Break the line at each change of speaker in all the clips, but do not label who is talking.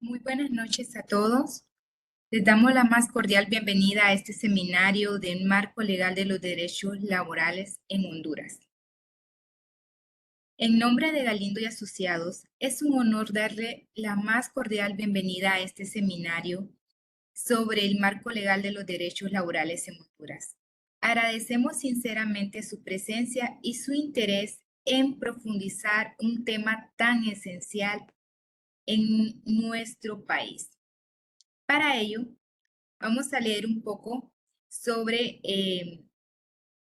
Muy buenas noches a todos. Les damos la más cordial bienvenida a este seminario del Marco Legal de los Derechos Laborales en Honduras. En nombre de Galindo y Asociados, es un honor darle la más cordial bienvenida a este seminario sobre el Marco Legal de los Derechos Laborales en Honduras. Agradecemos sinceramente su presencia y su interés en profundizar un tema tan esencial en nuestro país. Para ello, vamos a leer un poco sobre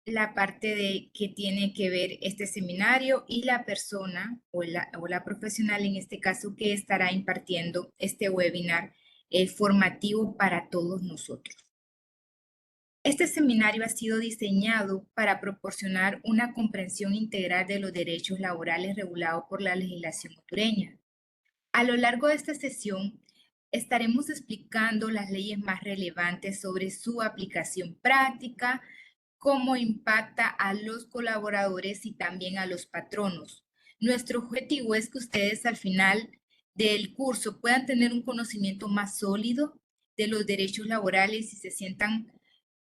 la parte de que tiene que ver este seminario y la persona o la profesional en este caso que estará impartiendo este webinar formativo para todos nosotros. Este seminario ha sido diseñado para proporcionar una comprensión integral de los derechos laborales regulados por la legislación hondureña. A lo largo de esta sesión estaremos explicando las leyes más relevantes sobre su aplicación práctica, cómo impacta a los colaboradores y también a los patronos. Nuestro objetivo es que ustedes al final del curso puedan tener un conocimiento más sólido de los derechos laborales y se sientan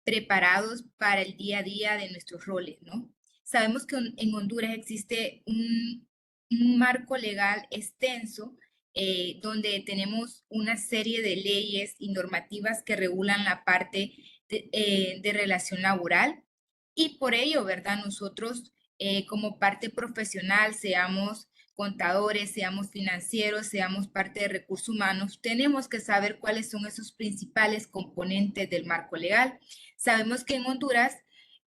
preparados para el día a día de nuestros roles, ¿no? Sabemos que en Honduras existe un marco legal extenso donde tenemos una serie de leyes y normativas que regulan la parte de relación laboral y por ello, ¿verdad? Nosotros como parte profesional, seamos contadores, seamos financieros, seamos parte de recursos humanos, tenemos que saber cuáles son esos principales componentes del marco legal. Sabemos que en Honduras,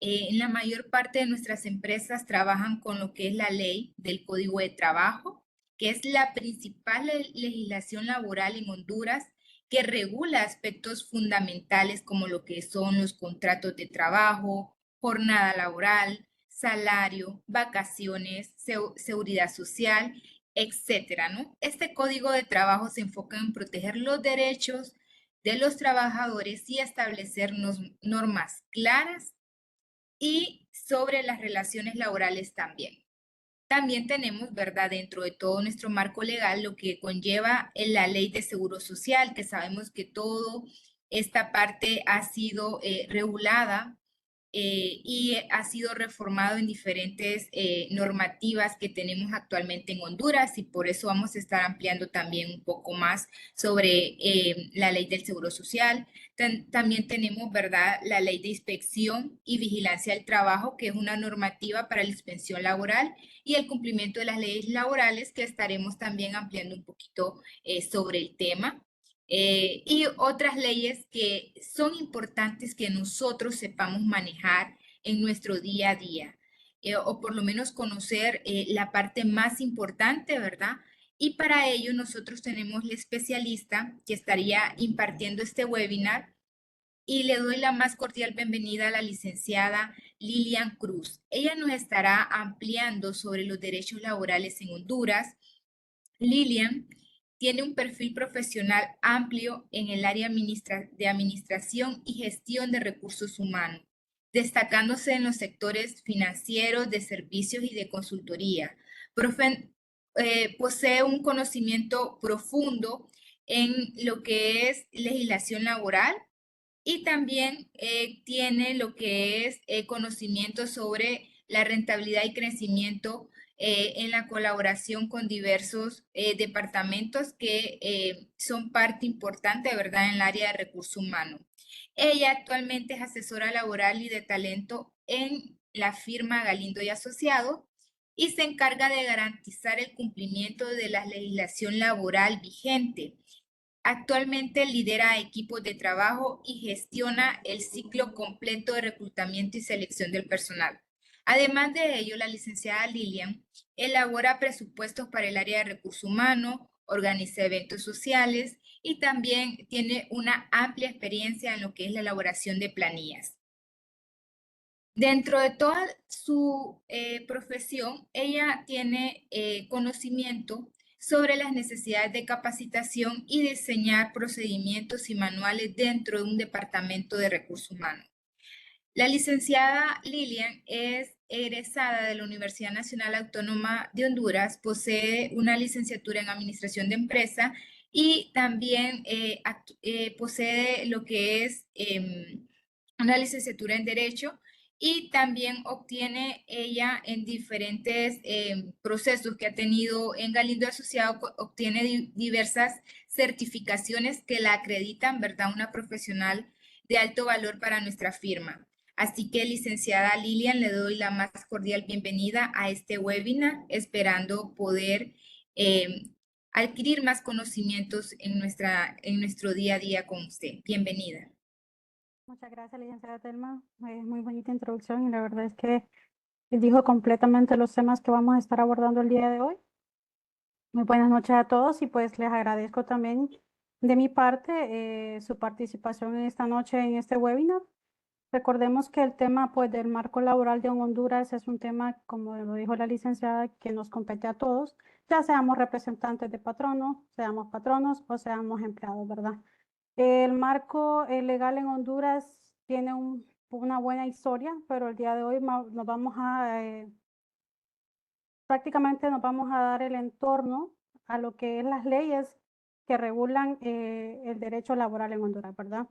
en la mayor parte de nuestras empresas trabajan con lo que es la ley del Código de Trabajo, que es la principal legislación laboral en Honduras que regula aspectos fundamentales como lo que son los contratos de trabajo, jornada laboral, salario, vacaciones, seguridad social, etcétera, ¿no? Este código de trabajo se enfoca en proteger los derechos de los trabajadores y establecer normas claras y sobre las relaciones laborales también. También tenemos, ¿verdad?, dentro de todo nuestro marco legal, lo que conlleva en la ley de seguro social, que sabemos que todo esta parte ha sido regulada y ha sido reformado en diferentes normativas que tenemos actualmente en Honduras y por eso vamos a estar ampliando también un poco más sobre la ley del Seguro Social. También tenemos, ¿verdad?, la ley de inspección y vigilancia del trabajo, que es una normativa para la inspección laboral y el cumplimiento de las leyes laborales, que estaremos también ampliando un poquito sobre el tema. Y otras leyes que son importantes que nosotros sepamos manejar en nuestro día a día, o por lo menos conocer la parte más importante, ¿verdad? Y para ello nosotros tenemos la especialista que estaría impartiendo este webinar y le doy la más cordial bienvenida a la licenciada Lilian Cruz. Ella nos estará ampliando sobre los derechos laborales en Honduras. Lilian tiene un perfil profesional amplio en el área de administración y gestión de recursos humanos, destacándose en los sectores financieros, de servicios y de consultoría. Posee un conocimiento profundo en lo que es legislación laboral y también tiene lo que es conocimiento sobre la rentabilidad y crecimiento en la colaboración con diversos departamentos que son parte importante, ¿verdad?, en el área de recursos humanos. Ella actualmente es asesora laboral y de talento en la firma Galindo y Asociados y se encarga de garantizar el cumplimiento de la legislación laboral vigente. Actualmente lidera equipos de trabajo y gestiona el ciclo completo de reclutamiento y selección del personal. Además de ello, la licenciada Lilian elabora presupuestos para el área de recursos humanos, organiza eventos sociales y también tiene una amplia experiencia en lo que es la elaboración de planillas. Dentro de toda su profesión, ella tiene conocimiento sobre las necesidades de capacitación y diseñar procedimientos y manuales dentro de un departamento de recursos humanos. La licenciada Lilian es egresada de la Universidad Nacional Autónoma de Honduras, posee una licenciatura en Administración de Empresa y también posee lo que es una licenciatura en Derecho y también obtiene ella en diferentes procesos que ha tenido en Galindo Asociado, obtiene diversas certificaciones que la acreditan, ¿verdad? Una profesional de alto valor para nuestra firma. Así que, licenciada Lilian, le doy la más cordial bienvenida a este webinar, esperando poder eh, adquirir más conocimientos en nuestro día a día con usted. Bienvenida.
Muchas gracias, licenciada Telma. Muy bonita introducción y la verdad es que dijo completamente los temas que vamos a estar abordando el día de hoy. Muy buenas noches a todos y pues les agradezco también de mi parte su participación en esta noche en este webinar. Recordemos que el tema pues del marco laboral de Honduras es un tema, como lo dijo la licenciada, que nos compete a todos, ya seamos representantes de patronos o seamos empleados, ¿verdad? El marco legal en Honduras tiene una buena historia, pero el día de hoy nos vamos prácticamente nos vamos a dar el entorno a lo que es las leyes que regulan el derecho laboral en Honduras, ¿verdad?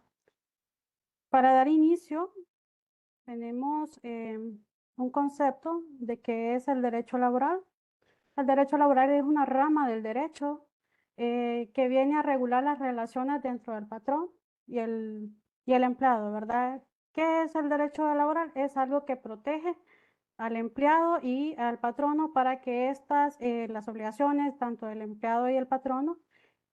Para dar inicio, tenemos un concepto de qué es el derecho laboral. El derecho laboral es una rama del derecho que viene a regular las relaciones dentro del patrón y y el empleado, ¿verdad? ¿Qué es el derecho laboral? Es algo que protege al empleado y al patrono para que las obligaciones, tanto del empleado y el patrono,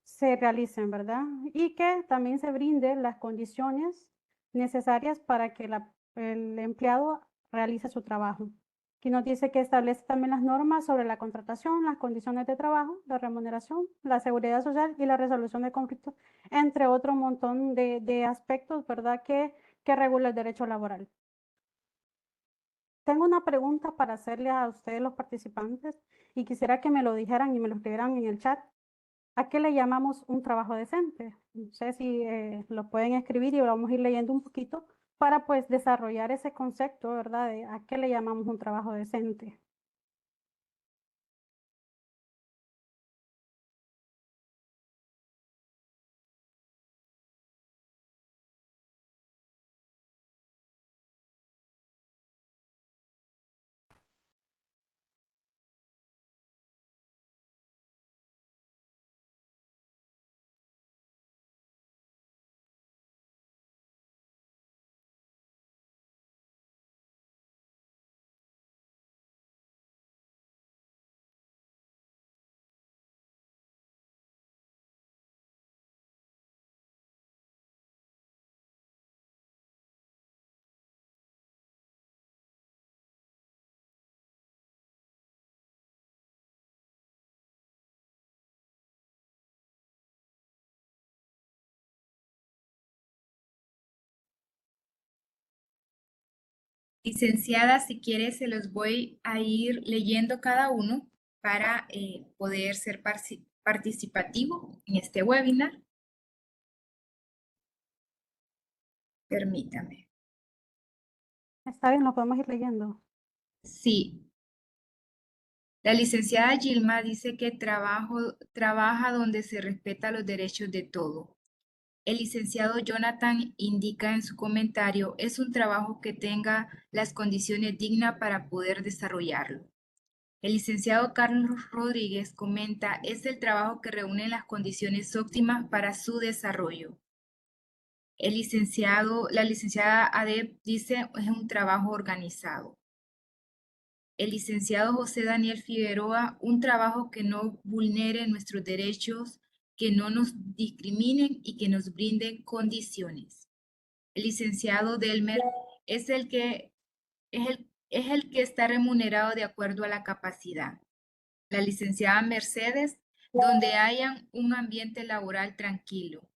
se realicen, ¿verdad? Y que también se brinden las condiciones necesarias para que el empleado realice su trabajo. Aquí nos dice que establece también las normas sobre la contratación, las condiciones de trabajo, la remuneración, la seguridad social y la resolución de conflictos, entre otro montón de aspectos, ¿verdad?, que regula el derecho laboral. Tengo una pregunta para hacerle a ustedes los participantes y quisiera que me lo dijeran y me lo escribieran en el chat. ¿A qué le llamamos un trabajo decente? No sé si lo pueden escribir y vamos a ir leyendo un poquito para pues desarrollar ese concepto, ¿verdad? De a qué le llamamos un trabajo decente.
Licenciada, si quiere, se los voy a ir leyendo cada uno para poder ser participativo en este webinar. Permítame.
Está bien, lo podemos ir leyendo.
Sí, la licenciada Gilma dice que trabaja donde se respeta los derechos de todo. El licenciado Jonathan indica en su comentario, es un trabajo que tenga las condiciones dignas para poder desarrollarlo. El licenciado Carlos Rodríguez comenta, es el trabajo que reúne las condiciones óptimas para su desarrollo. La licenciada Adep dice, es un trabajo organizado. El licenciado José Daniel Figueroa, un trabajo que no vulnere nuestros derechos, que no nos discriminen y que nos brinden condiciones. El licenciado Delmer es es el que está remunerado de acuerdo a la capacidad. La licenciada Mercedes, donde hayan un ambiente laboral tranquilo.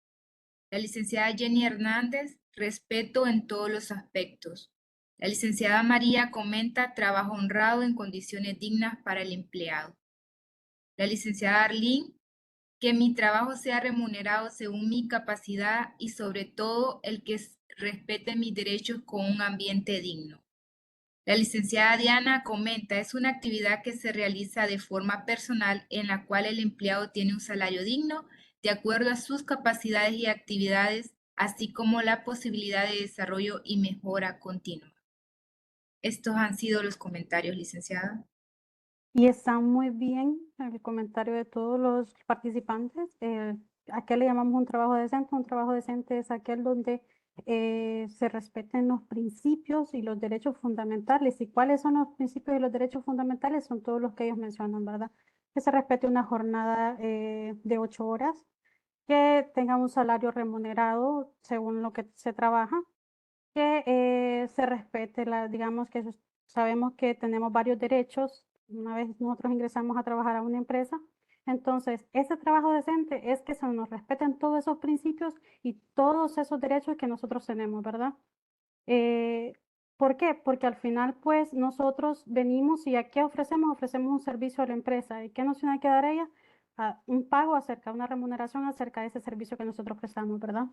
La licenciada Jenny Hernández, respeto en todos los aspectos. La licenciada María comenta trabajo honrado en condiciones dignas para el empleado. La licenciada Arlene, que mi trabajo sea remunerado según mi capacidad y sobre todo el que respete mis derechos con un ambiente digno. La licenciada Diana comenta, es una actividad que se realiza de forma personal en la cual el empleado tiene un salario digno de acuerdo a sus capacidades y actividades, así como la posibilidad de desarrollo y mejora continua. Estos han sido los comentarios, licenciada.
Y está muy bien el comentario de todos los participantes. ¿A qué le llamamos un trabajo decente? Un trabajo decente es aquel donde se respeten los principios y los derechos fundamentales. ¿Y cuáles son los principios y los derechos fundamentales? Son todos los que ellos mencionan, ¿verdad? Que se respete una jornada de 8 horas, que tenga un salario remunerado según lo que se trabaja, que se respete digamos que sabemos que tenemos varios derechos una vez nosotros ingresamos a trabajar a una empresa. Entonces, ese trabajo decente es que se nos respeten todos esos principios y todos esos derechos que nosotros tenemos, ¿verdad? Eh, ¿Por qué? Porque al final, pues, nosotros venimos y ¿a qué ofrecemos? Ofrecemos un servicio a la empresa. ¿Y qué nos tiene que dar ella? Un pago acerca, una remuneración acerca de ese servicio que nosotros prestamos, ¿verdad?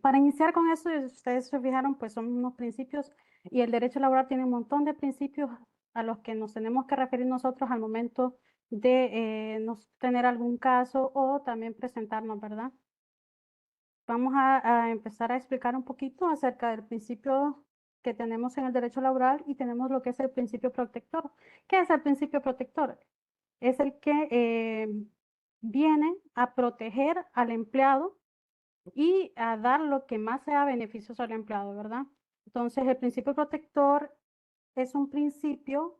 Para iniciar con eso, si ustedes se fijaron, pues son unos principios y el derecho laboral tiene un montón de principios a los que nos tenemos que referir nosotros al momento de nos tener algún caso o también presentarnos, ¿verdad? Vamos a empezar a explicar un poquito acerca del principio que tenemos en el derecho laboral y tenemos lo que es el principio protector. ¿Qué es el principio protector? Es el que viene a proteger al empleado y a dar lo que más sea beneficioso al empleado, ¿verdad? Entonces, el principio protector es un principio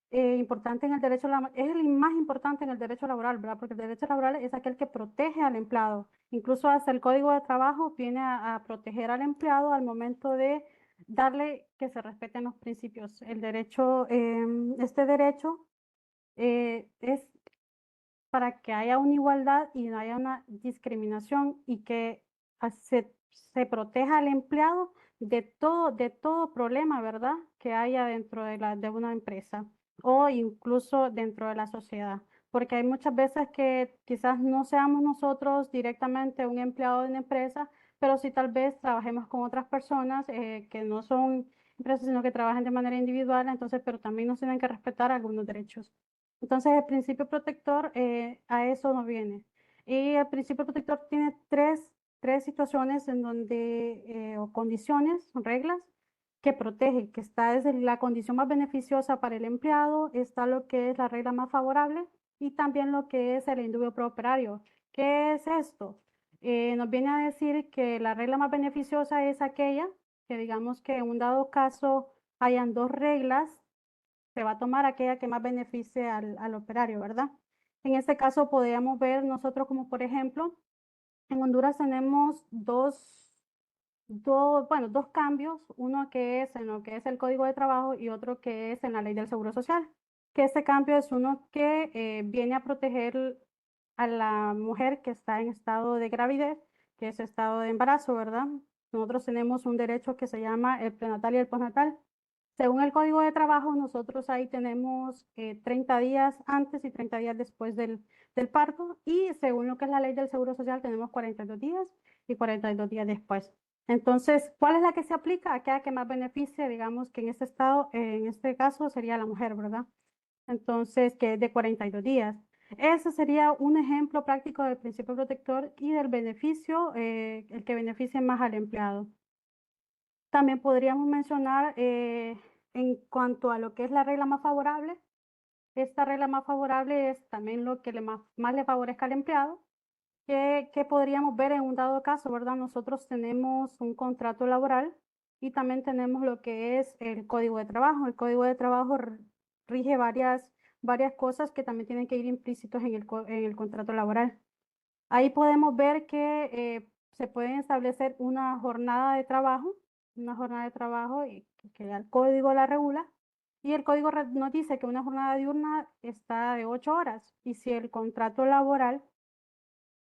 importante en el derecho laboral, es el más importante en el derecho laboral, ¿verdad? Porque el derecho laboral es aquel que protege al empleado. Incluso hasta el Código de Trabajo viene a proteger al empleado al momento de darle que se respeten los principios. El derecho, este derecho es para que haya una igualdad y no haya una discriminación y que se proteja al empleado de todo problema, ¿verdad? Que haya dentro de una empresa o incluso dentro de la sociedad. Porque hay muchas veces que quizás no seamos nosotros directamente un empleado de una empresa, pero sí tal vez trabajemos con otras personas que no son empresas, sino que trabajan de manera individual, entonces, pero también nos tienen que respetar algunos derechos. Entonces, el principio protector a eso no viene. Y el principio protector tiene tres situaciones en donde, o condiciones, reglas, que protege, que está desde la condición más beneficiosa para el empleado, está lo que es la regla más favorable y también lo que es el indubio pro operario. ¿Qué es esto? Nos viene a decir que la regla más beneficiosa es aquella que digamos que en un dado caso hayan dos reglas, se va a tomar aquella que más beneficie al operario, ¿verdad? En este caso podríamos ver nosotros como por ejemplo, en Honduras tenemos bueno, dos cambios, uno que es en lo que es el Código de Trabajo y otro que es en la Ley del Seguro Social, que este cambio es uno que viene a proteger a la mujer que está en estado de gravidez, que es estado de embarazo, ¿verdad? Nosotros tenemos un derecho que se llama el prenatal y el postnatal. Según el Código de Trabajo, nosotros ahí tenemos 30 días antes y 30 días después del parto y según lo que es la ley del Seguro Social tenemos 42 días y 42 días después. Entonces, ¿cuál es la que se aplica? Aquella que más beneficia, digamos que en este estado, en este caso sería la mujer, ¿verdad? Entonces, que es de 42 días. Ese sería un ejemplo práctico del principio protector y del beneficio, el que beneficia más al empleado. También podríamos mencionar en cuanto a lo que es la regla más favorable. Esta regla más favorable es también lo que más le favorezca al empleado, que podríamos ver en un dado caso, ¿verdad? Nosotros tenemos un contrato laboral y también tenemos lo que es el Código de Trabajo. El Código de Trabajo rige varias cosas que también tienen que ir implícitos en el contrato laboral. Ahí podemos ver que se pueden establecer una jornada de trabajo y que el código la regula. Y el código nos dice que una jornada diurna está de 8 horas. Y si el contrato laboral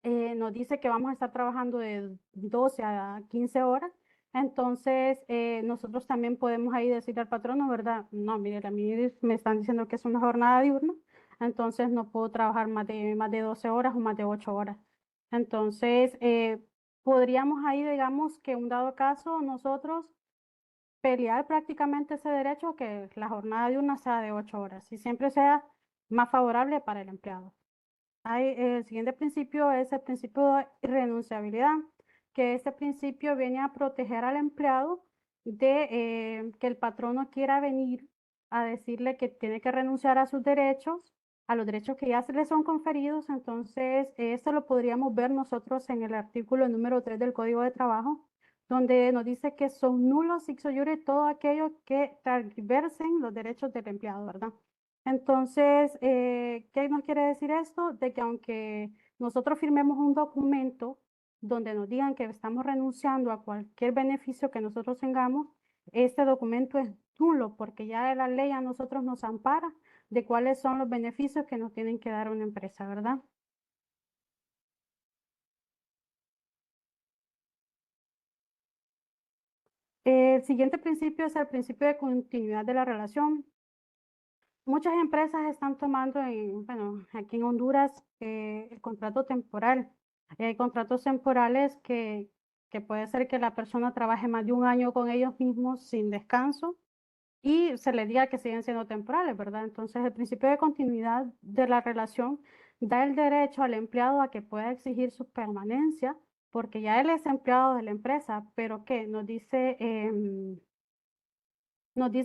nos dice que vamos a estar trabajando de 12 a 15 horas, entonces nosotros también podemos ahí decirle al patrono, ¿verdad? No, mire, a mí me están diciendo que es una jornada diurna, entonces no puedo trabajar más de 12 horas o más de 8 horas. Entonces, podríamos ahí, digamos que un dado caso, nosotros pelear prácticamente ese derecho que la jornada de una sea de 8 horas y siempre sea más favorable para el empleado. El siguiente principio es el principio de irrenunciabilidad, que este principio viene a proteger al empleado de que el patrono quiera venir a decirle que tiene que renunciar a sus derechos, a los derechos que ya se le son conferidos. Entonces, esto lo podríamos ver nosotros en el artículo número 3 del Código de Trabajo, donde nos dice que son nulos ipso iure todo aquello que transversen los derechos del empleado, ¿verdad? Entonces, ¿qué nos quiere decir esto? De que aunque nosotros firmemos un documento donde nos digan que estamos renunciando a cualquier beneficio que nosotros tengamos, este documento es nulo porque ya la ley a nosotros nos ampara de cuáles son los beneficios que nos tienen que dar una empresa, ¿verdad? El siguiente principio es el principio de continuidad de la relación. Muchas empresas están tomando, bueno, aquí en Honduras, el contrato temporal. Hay contratos temporales que puede ser que la persona trabaje más de un año con ellos mismos sin descanso y se le diga que siguen siendo temporales, ¿verdad? Entonces, el principio de continuidad de la relación da el derecho al empleado a que pueda exigir su permanencia, porque ya él es empleado de la empresa, pero ¿qué? Nos dice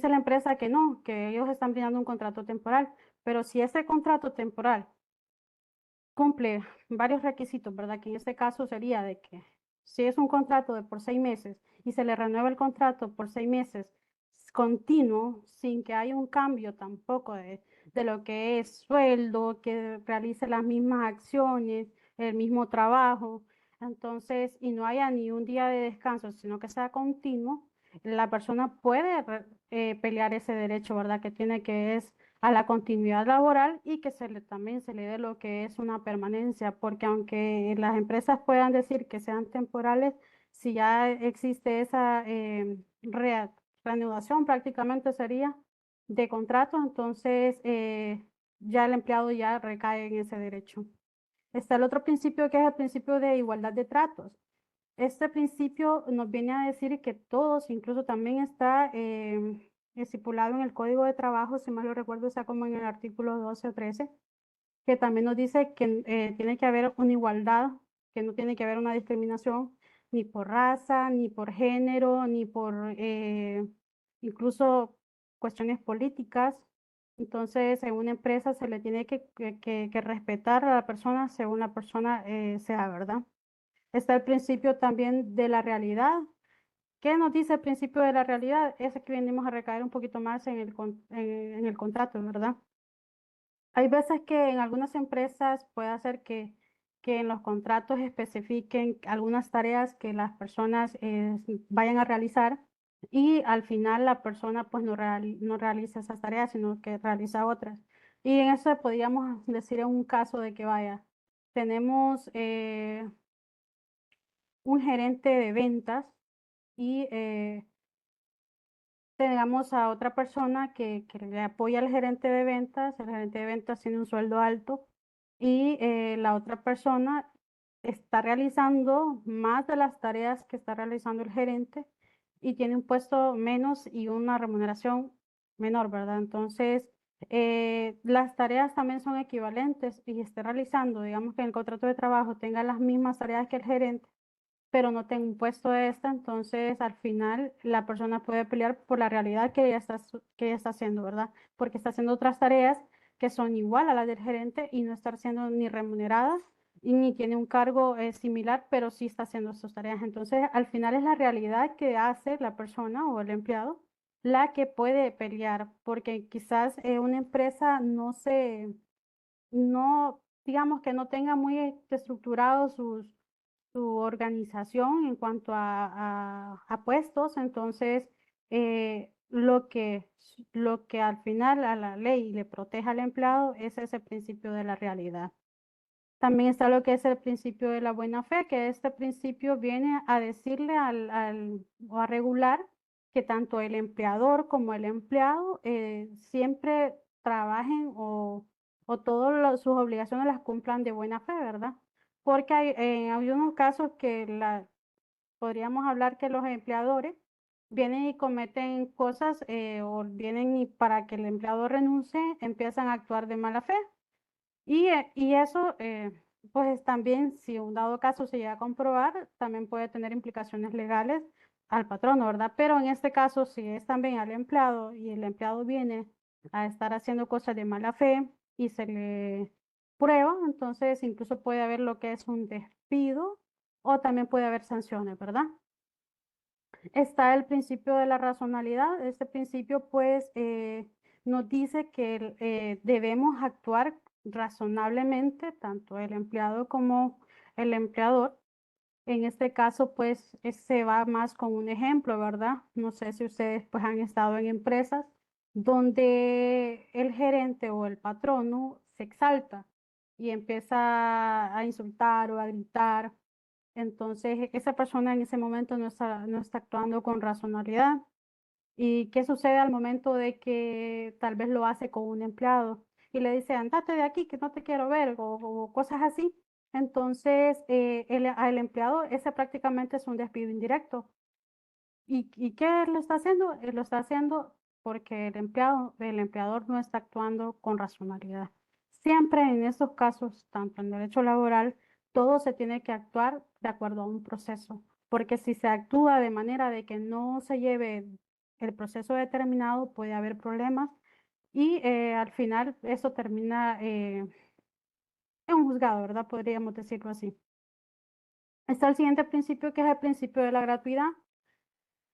la empresa que no, que ellos están brindando un contrato temporal, pero si ese contrato temporal cumple varios requisitos, ¿verdad? Que en este caso sería de que si es un contrato de por 6 meses y se le renueva el contrato por 6 meses continuo, sin que haya un cambio tampoco de lo que es sueldo, que realice las mismas acciones, el mismo trabajo, entonces, y no haya ni un día de descanso, sino que sea continuo, la persona puede pelear ese derecho, ¿verdad? Que tiene, que es a la continuidad laboral, y que también se le dé lo que es una permanencia, porque aunque las empresas puedan decir que sean temporales, si ya existe esa reanudación, prácticamente sería de contrato, entonces ya el empleado ya recae en ese derecho. Está el otro principio, que es el principio de igualdad de tratos. Este principio nos viene a decir que todos, incluso también está estipulado en el Código de Trabajo, si mal lo recuerdo, está como en el artículo 12 o 13, que también nos dice que tiene que haber una igualdad, que no tiene que haber una discriminación ni por raza, ni por género, ni por incluso cuestiones políticas. Entonces, en una empresa se le tiene que respetar a la persona según la persona sea, ¿verdad? Está el principio también de la realidad. ¿Qué nos dice el principio de la realidad? Es que venimos a recaer un poquito más en en el contrato, ¿verdad? Hay veces que en algunas empresas puede hacer que en los contratos especifiquen algunas tareas que las personas vayan a realizar, y al final la persona pues no realiza esas tareas, sino que realiza otras. Y en eso podríamos decir en un caso de que vaya, tenemos un gerente de ventas y tengamos a otra persona que le apoya al gerente de ventas. El gerente de ventas tiene un sueldo alto y la otra persona está realizando más de las tareas que está realizando el gerente y tiene un puesto menos y una remuneración menor, ¿verdad? Entonces, las tareas también son equivalentes y esté realizando, digamos que en el contrato de trabajo tenga las mismas tareas que el gerente, pero no tengo un puesto de esta, entonces al final la persona puede pelear por la realidad que ella está, que ella está haciendo, ¿verdad? Porque está haciendo otras tareas que son igual a las del gerente y no está siendo ni remunerada y ni tiene un cargo similar, pero sí está haciendo sus tareas. Entonces, al final es la realidad que hace la persona o el empleado la que puede pelear, porque quizás una empresa no, digamos que no tenga muy estructurados su organización en cuanto a puestos, entonces lo que al final a la ley le protege al empleado es ese principio de la realidad. También está lo que es el principio de la buena fe, que este principio viene a decirle o a regular que tanto el empleador como el empleado siempre trabajen o todas sus obligaciones las cumplan de buena fe, ¿verdad? Porque hay unos casos que podríamos hablar que los empleadores vienen y cometen cosas o vienen y para que el empleado renuncie, empiezan a actuar de mala fe. Y eso, pues también, si un dado caso se llega a comprobar, también puede tener implicaciones legales al patrono, ¿verdad? Pero en este caso, si es también al empleado y el empleado viene a estar haciendo cosas de mala fe y se le prueba, entonces incluso puede haber lo que es un despido o también puede haber sanciones, ¿verdad? Está el principio de la razonalidad. Este principio, pues, nos dice que debemos actuar razonablemente, tanto el empleado como el empleador. En este caso, pues, se va más con un ejemplo, ¿verdad? No sé si ustedes, pues, han estado en empresas donde el gerente o el patrono se exalta y empieza a insultar o a gritar. Entonces, esa persona en ese momento no está actuando con racionalidad. ¿Y qué sucede al momento de que tal vez lo hace con un empleado y le dice, andate de aquí, que no te quiero ver, o cosas así? Entonces, al empleado, ese prácticamente es un despido indirecto. ¿Y qué lo está haciendo? Lo está haciendo porque el empleador no está actuando con racionalidad. Siempre en estos casos, tanto en derecho laboral, todo se tiene que actuar de acuerdo a un proceso, porque si se actúa de manera de que no se lleve el proceso determinado, puede haber problemas y al final eso termina en un juzgado, ¿verdad? Podríamos decirlo así. Está el siguiente principio, que es el principio de la gratuidad.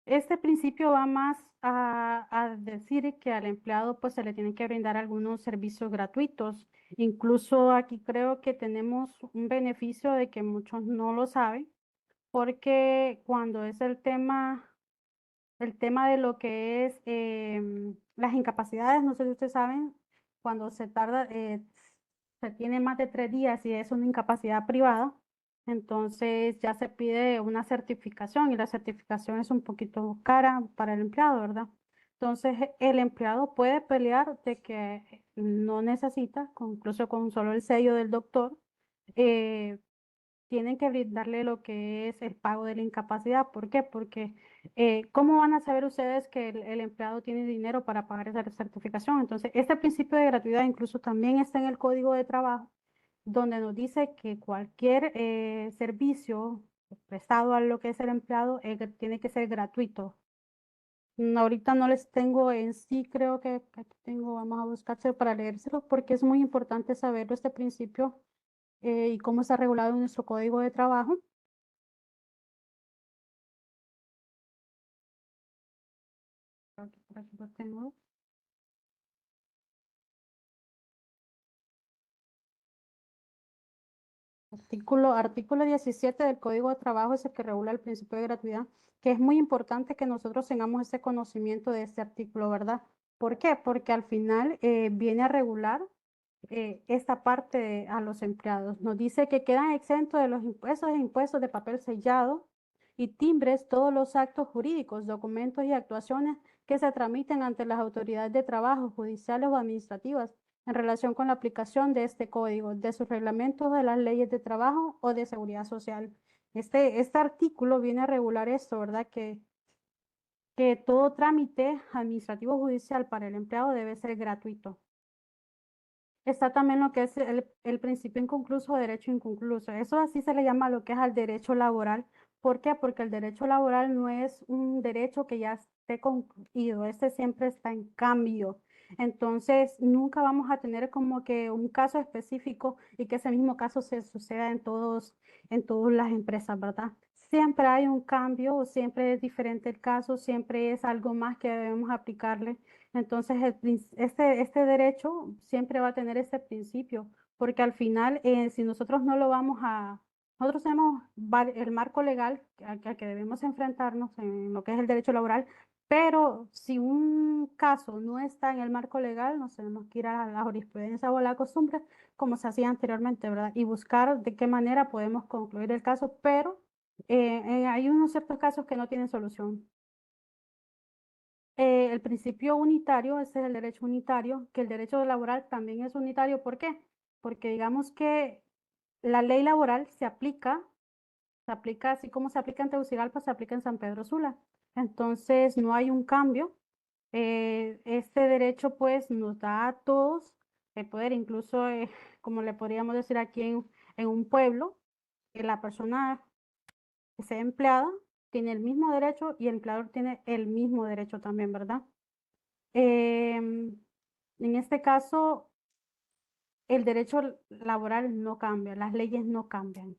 Este principio va más a decir que al empleado pues se le tienen que brindar algunos servicios gratuitos. Incluso aquí creo que tenemos un beneficio de que muchos no lo saben, porque cuando es el tema de lo que es las incapacidades, no sé si ustedes saben, cuando se tiene más de 3 días y es una incapacidad privada, entonces ya se pide una certificación y la certificación es un poquito cara para el empleado, ¿verdad? Entonces el empleado puede pelear de que no necesita, incluso con solo el sello del doctor, eh, tienen que brindarle lo que es el pago de la incapacidad. ¿Por qué? Porque ¿cómo van a saber ustedes que el empleado tiene dinero para pagar esa certificación? Entonces, este principio de gratuidad incluso también está en el Código de Trabajo, donde nos dice que cualquier servicio prestado a lo que es el empleado tiene que ser gratuito. Ahorita no les tengo en sí, creo que aquí tengo, vamos a buscarse para leérselo, porque es muy importante saber este principio y cómo está regulado en nuestro Código de Trabajo. Por aquí lo tengo. Artículo 17 del Código de Trabajo es el que regula el principio de gratuidad, que es muy importante que nosotros tengamos ese conocimiento de este artículo, ¿verdad? ¿Por qué? Porque al final viene a regular esta parte a los empleados. Nos dice que quedan exentos de los impuestos de papel sellado y timbres todos los actos jurídicos, documentos y actuaciones que se tramiten ante las autoridades de trabajo, judiciales o administrativas en relación con la aplicación de este código, de sus reglamentos, de las leyes de trabajo o de seguridad social. Este artículo viene a regular esto, ¿verdad? Que todo trámite administrativo judicial para el empleado debe ser gratuito. Está también lo que es el principio inconcluso o derecho inconcluso. Eso así se le llama lo que es al derecho laboral. ¿Por qué? Porque el derecho laboral no es un derecho que ya esté concluido, este siempre está en cambio. Entonces, nunca vamos a tener como que un caso específico y que ese mismo caso se suceda en todas las empresas, ¿verdad? Siempre hay un cambio, siempre es diferente el caso, siempre es algo más que debemos aplicarle. Entonces, este derecho siempre va a tener este principio, porque al final, si nosotros no lo vamos a, nosotros tenemos el marco legal al que debemos enfrentarnos en lo que es el derecho laboral, pero si un caso no está en el marco legal, nos tenemos que ir a la jurisprudencia o a la costumbre, como se hacía anteriormente, ¿verdad? Y buscar de qué manera podemos concluir el caso, pero hay unos ciertos casos que no tienen solución. El principio unitario, ese es el derecho unitario, que el derecho laboral también es unitario. ¿Por qué? Porque digamos que la ley laboral se aplica así como se aplica en Tegucigalpa, se aplica en San Pedro Sula. Entonces, no hay un cambio. Este derecho pues nos da a todos el poder, incluso como le podríamos decir aquí en un pueblo, que la persona que sea empleada tiene el mismo derecho y el empleador tiene el mismo derecho también, ¿verdad? En este caso, el derecho laboral no cambia, las leyes no cambian.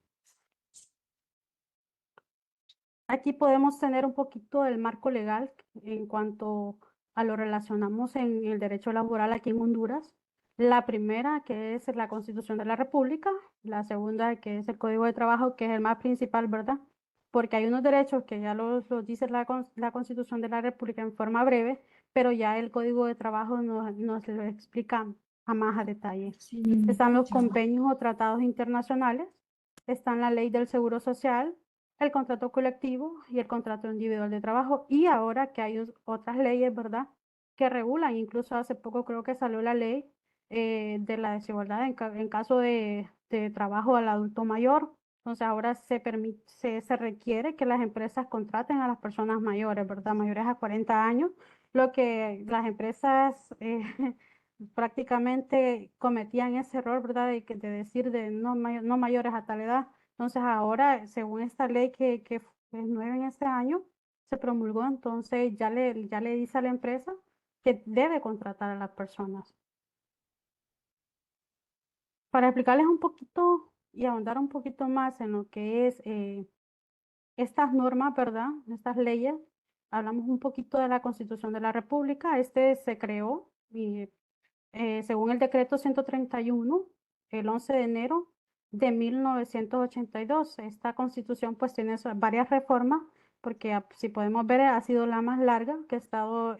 Aquí podemos tener un poquito del marco legal en cuanto a lo relacionamos en el derecho laboral aquí en Honduras. La primera, que es la Constitución de la República, la segunda, que es el Código de Trabajo, que es el más principal, ¿verdad? Porque hay unos derechos que ya los dice la Constitución de la República en forma breve, pero ya el Código de Trabajo nos lo explica a más a detalle.
Sí,
Están los
ya.
convenios o tratados internacionales, están la ley del Seguro Social, el contrato colectivo y el contrato individual de trabajo. Y ahora que hay otras leyes, ¿verdad? Que regulan, incluso hace poco creo que salió la ley de la desigualdad en caso de trabajo al adulto mayor. Entonces ahora se requiere que las empresas contraten a las personas mayores, ¿verdad? Mayores a 40 años, lo que las empresas prácticamente cometían ese error, ¿verdad? De decir de no mayores a tal edad. Entonces ahora, según esta ley que es nueva en este año, se promulgó, entonces ya le dice a la empresa que debe contratar a las personas. Para explicarles un poquito y ahondar un poquito más en lo que es estas normas, ¿verdad? Estas leyes, hablamos un poquito de la Constitución de la República. Este se creó y según el decreto 131, el 11 de enero de 1982. Esta constitución pues tiene varias reformas, porque si podemos ver ha sido la más larga que ha estado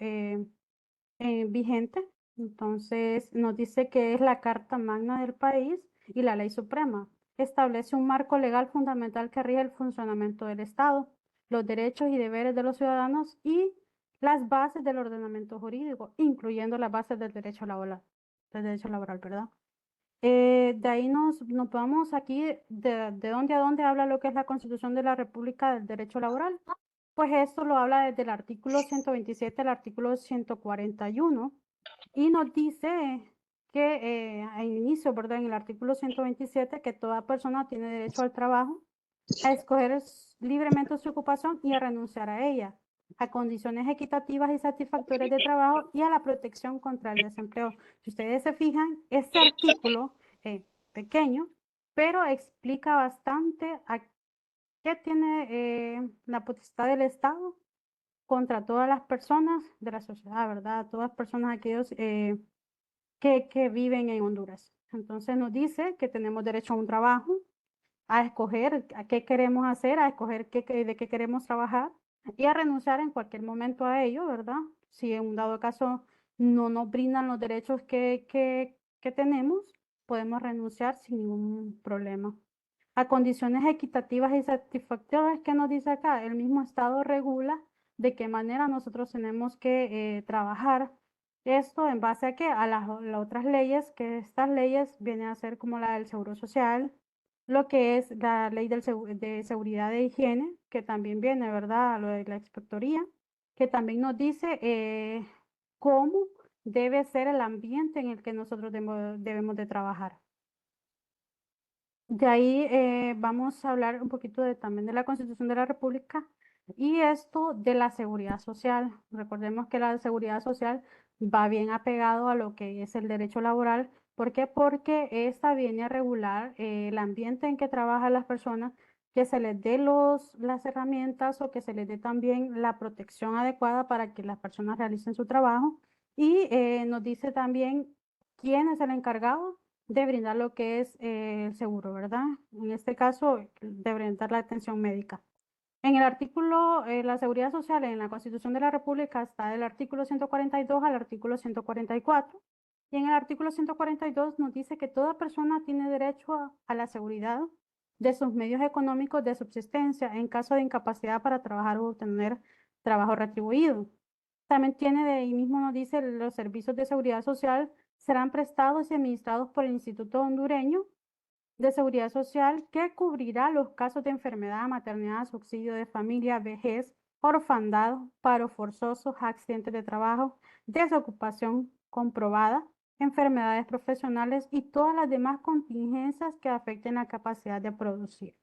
vigente. Entonces nos dice que es la Carta Magna del país y la Ley Suprema. Establece un marco legal fundamental que rige el funcionamiento del Estado, los derechos y deberes de los ciudadanos y las bases del ordenamiento jurídico, incluyendo las bases del derecho laboral, ¿verdad? De ahí nos vamos aquí, de dónde a dónde habla lo que es la Constitución de la República del Derecho Laboral. Pues esto lo habla desde el artículo 127 al artículo 141 y nos dice que al inicio, ¿verdad? En el artículo 127 que toda persona tiene derecho al trabajo, a escoger libremente su ocupación y a renunciar a ella, a condiciones equitativas y satisfactorias de trabajo y a la protección contra el desempleo. Si ustedes se fijan, este artículo pequeño, pero explica bastante a qué tiene la potestad del Estado contra todas las personas de la sociedad, ¿verdad? Todas las personas, aquellos que viven en Honduras. Entonces nos dice que tenemos derecho a un trabajo, a escoger a qué queremos hacer, a escoger de qué queremos trabajar y a renunciar en cualquier momento a ello, ¿verdad? Si en un dado caso no nos brindan los derechos que tenemos, podemos renunciar sin ningún problema. A condiciones equitativas y satisfactorias, ¿qué nos dice acá? El mismo Estado regula de qué manera nosotros tenemos que trabajar. Esto en base a qué? A las otras leyes, que estas leyes vienen a ser como la del Seguro Social, lo que es la ley de seguridad de higiene, que también viene, ¿verdad? A lo de la inspectoría, que también nos dice cómo debe ser el ambiente en el que nosotros debemos de trabajar. De ahí vamos a hablar un poquito también de la Constitución de la República y esto de la seguridad social. Recordemos que la seguridad social va bien apegado a lo que es el derecho laboral. ¿Por qué? Porque esta viene a regular el ambiente en que trabajan las personas, que se les dé las herramientas o que se les dé también la protección adecuada para que las personas realicen su trabajo. Y nos dice también quién es el encargado de brindar lo que es el seguro, ¿verdad? En este caso, de brindar la atención médica. En el artículo, la seguridad social en la Constitución de la República está del artículo 142 al artículo 144. Y en el artículo 142 nos dice que toda persona tiene derecho a la seguridad de sus medios económicos de subsistencia en caso de incapacidad para trabajar o obtener trabajo retribuido. También tiene de ahí mismo nos dice los servicios de seguridad social serán prestados y administrados por el Instituto Hondureño de Seguridad Social que cubrirá los casos de enfermedad, maternidad, subsidio de familia, vejez, orfandad, paro forzoso, accidentes de trabajo, desocupación comprobada, enfermedades profesionales y todas las demás contingencias que afecten la capacidad de producir.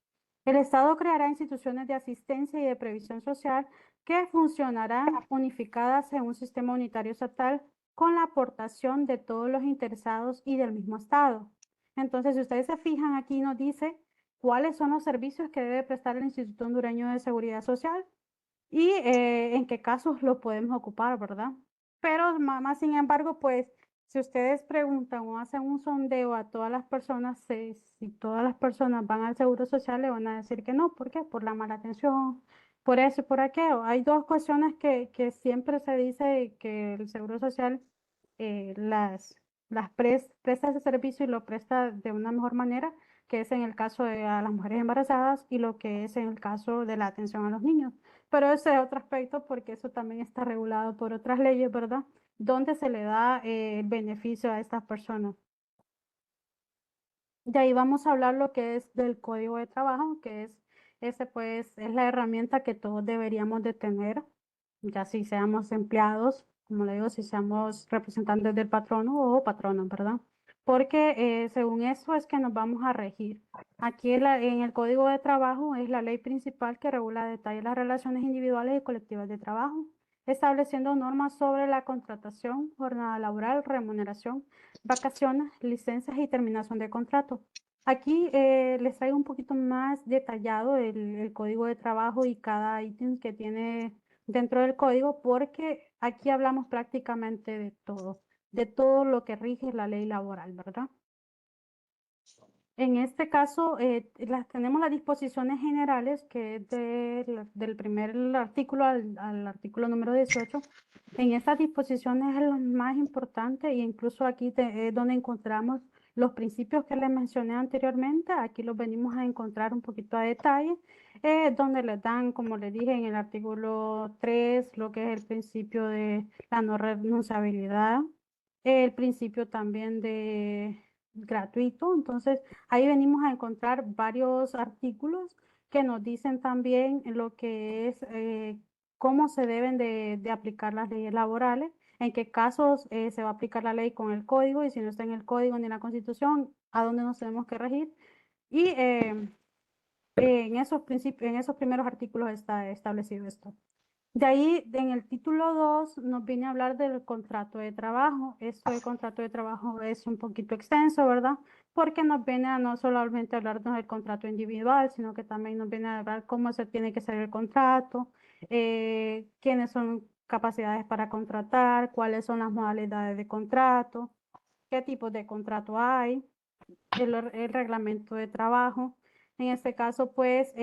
El Estado creará instituciones de asistencia y de previsión social que funcionarán unificadas en un sistema unitario estatal con la aportación de todos los interesados y del mismo Estado. Entonces, si ustedes se fijan, aquí nos dice cuáles son los servicios que debe prestar el Instituto Hondureño de Seguridad Social y en qué casos lo podemos ocupar, ¿verdad? Pero más sin embargo, pues si ustedes preguntan o hacen un sondeo a todas las personas, si todas las personas van al Seguro Social, le van a decir que no. ¿Por qué? Por la mala atención, por eso y por aquello. Hay dos cuestiones que siempre se dice que el Seguro Social presta ese servicio y lo presta de una mejor manera, que es en el caso de a las mujeres embarazadas y lo que es en el caso de la atención a los niños. Pero ese es otro aspecto porque eso también está regulado por otras leyes, ¿verdad? Donde se le da el beneficio a estas personas. De ahí vamos a hablar lo que es del código de trabajo, que es ese pues es la herramienta que todos deberíamos de tener, ya si seamos empleados, como le digo, si seamos representantes del patrono o patronos, ¿verdad? Porque según eso es que nos vamos a regir. Aquí en el código de trabajo es la ley principal que regula a detalle las relaciones individuales y colectivas de trabajo, estableciendo normas sobre la contratación, jornada laboral, remuneración, vacaciones, licencias y terminación de contrato. Aquí les traigo un poquito más detallado el código de trabajo y cada ítem que tiene dentro del código, porque aquí hablamos prácticamente de todo lo que rige la ley laboral, ¿verdad? En este caso, tenemos las disposiciones generales, que es del primer artículo al artículo número 18. En estas disposiciones es lo más importante e incluso aquí es donde encontramos los principios que les mencioné anteriormente. Aquí los venimos a encontrar un poquito a detalle, donde les dan, como les dije, en el artículo 3 lo que es el principio de la no renunciabilidad, el principio también de gratuito. Entonces, ahí venimos a encontrar varios artículos que nos dicen también lo que es cómo se deben de aplicar las leyes laborales, en qué casos se va a aplicar la ley con el código y si no está en el código ni en la Constitución, a dónde nos tenemos que regir. Y en esos principios, en esos primeros artículos está establecido esto. De ahí, en el título 2 nos viene a hablar del contrato de trabajo. Esto del contrato de trabajo es un poquito extenso, ¿verdad? Porque nos viene a no solamente hablarnos del contrato individual, sino que también nos viene a hablar cómo se tiene que hacer el contrato, quiénes son capacidades para contratar, cuáles son las modalidades de contrato, qué tipos de contrato hay, el reglamento de trabajo. En este caso, pues,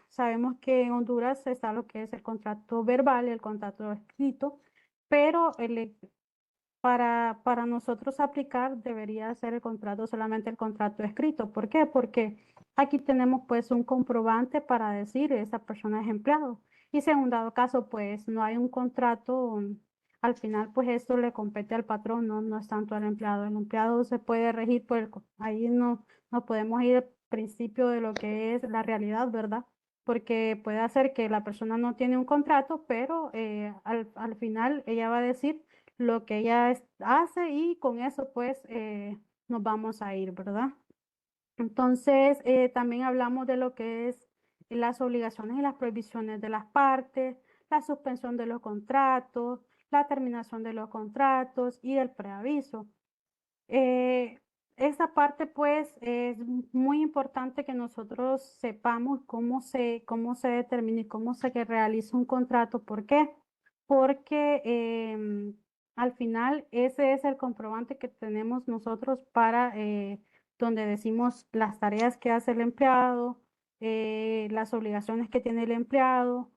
sabemos que en Honduras está lo que es el contrato verbal y el contrato escrito, pero para nosotros aplicar debería ser el contrato, solamente el contrato escrito. ¿Por qué? Porque aquí tenemos pues un comprobante para decir esa persona es empleado. Y si en un dado caso pues no hay un contrato, al final pues esto le compete al patrón, no es tanto al empleado. El empleado se puede regir por ahí no podemos ir al principio de lo que es la realidad, ¿verdad? Porque puede hacer que la persona no tiene un contrato, pero al final ella va a decir lo que ella hace y con eso pues nos vamos a ir, ¿verdad? Entonces también hablamos de lo que es las obligaciones y las prohibiciones de las partes, la suspensión de los contratos, la terminación de los contratos y del preaviso. Eh, Esa parte, pues, es muy importante que nosotros sepamos cómo se determina y cómo se que realiza un contrato. ¿Por qué? Porque al final ese es el comprobante que tenemos nosotros para donde decimos las tareas que hace el empleado, las obligaciones que tiene el empleado,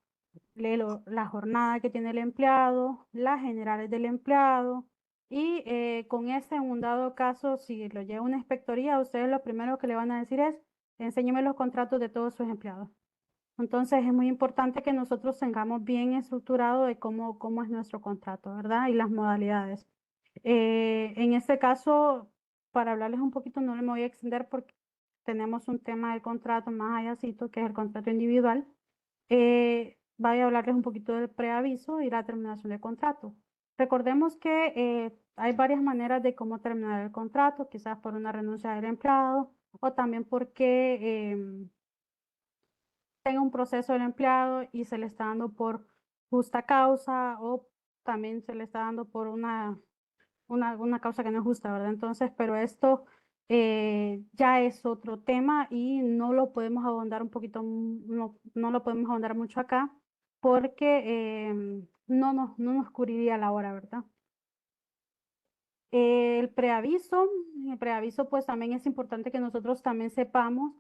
la jornada que tiene el empleado, las generales del empleado. Y con ese, en un dado caso, si lo lleva una inspectoría, ustedes lo primero que le van a decir es, enséñeme los contratos de todos sus empleados. Entonces es muy importante que nosotros tengamos bien estructurado de cómo es nuestro contrato, ¿verdad? Y las modalidades. En este caso, para hablarles un poquito, no me voy a extender porque tenemos un tema del contrato más allácito, que es el contrato individual. voy a hablarles un poquito del preaviso y la terminación del contrato. Recordemos que hay varias maneras de cómo terminar el contrato, quizás por una renuncia del empleado o también porque tenga un proceso del empleado y se le está dando por justa causa o también se le está dando por una causa que no es justa, ¿verdad? Entonces, pero esto ya es otro tema y no lo podemos ahondar un poquito, no lo podemos ahondar mucho acá porque no nos cubriría la hora, ¿verdad? El preaviso, pues también es importante que nosotros también sepamos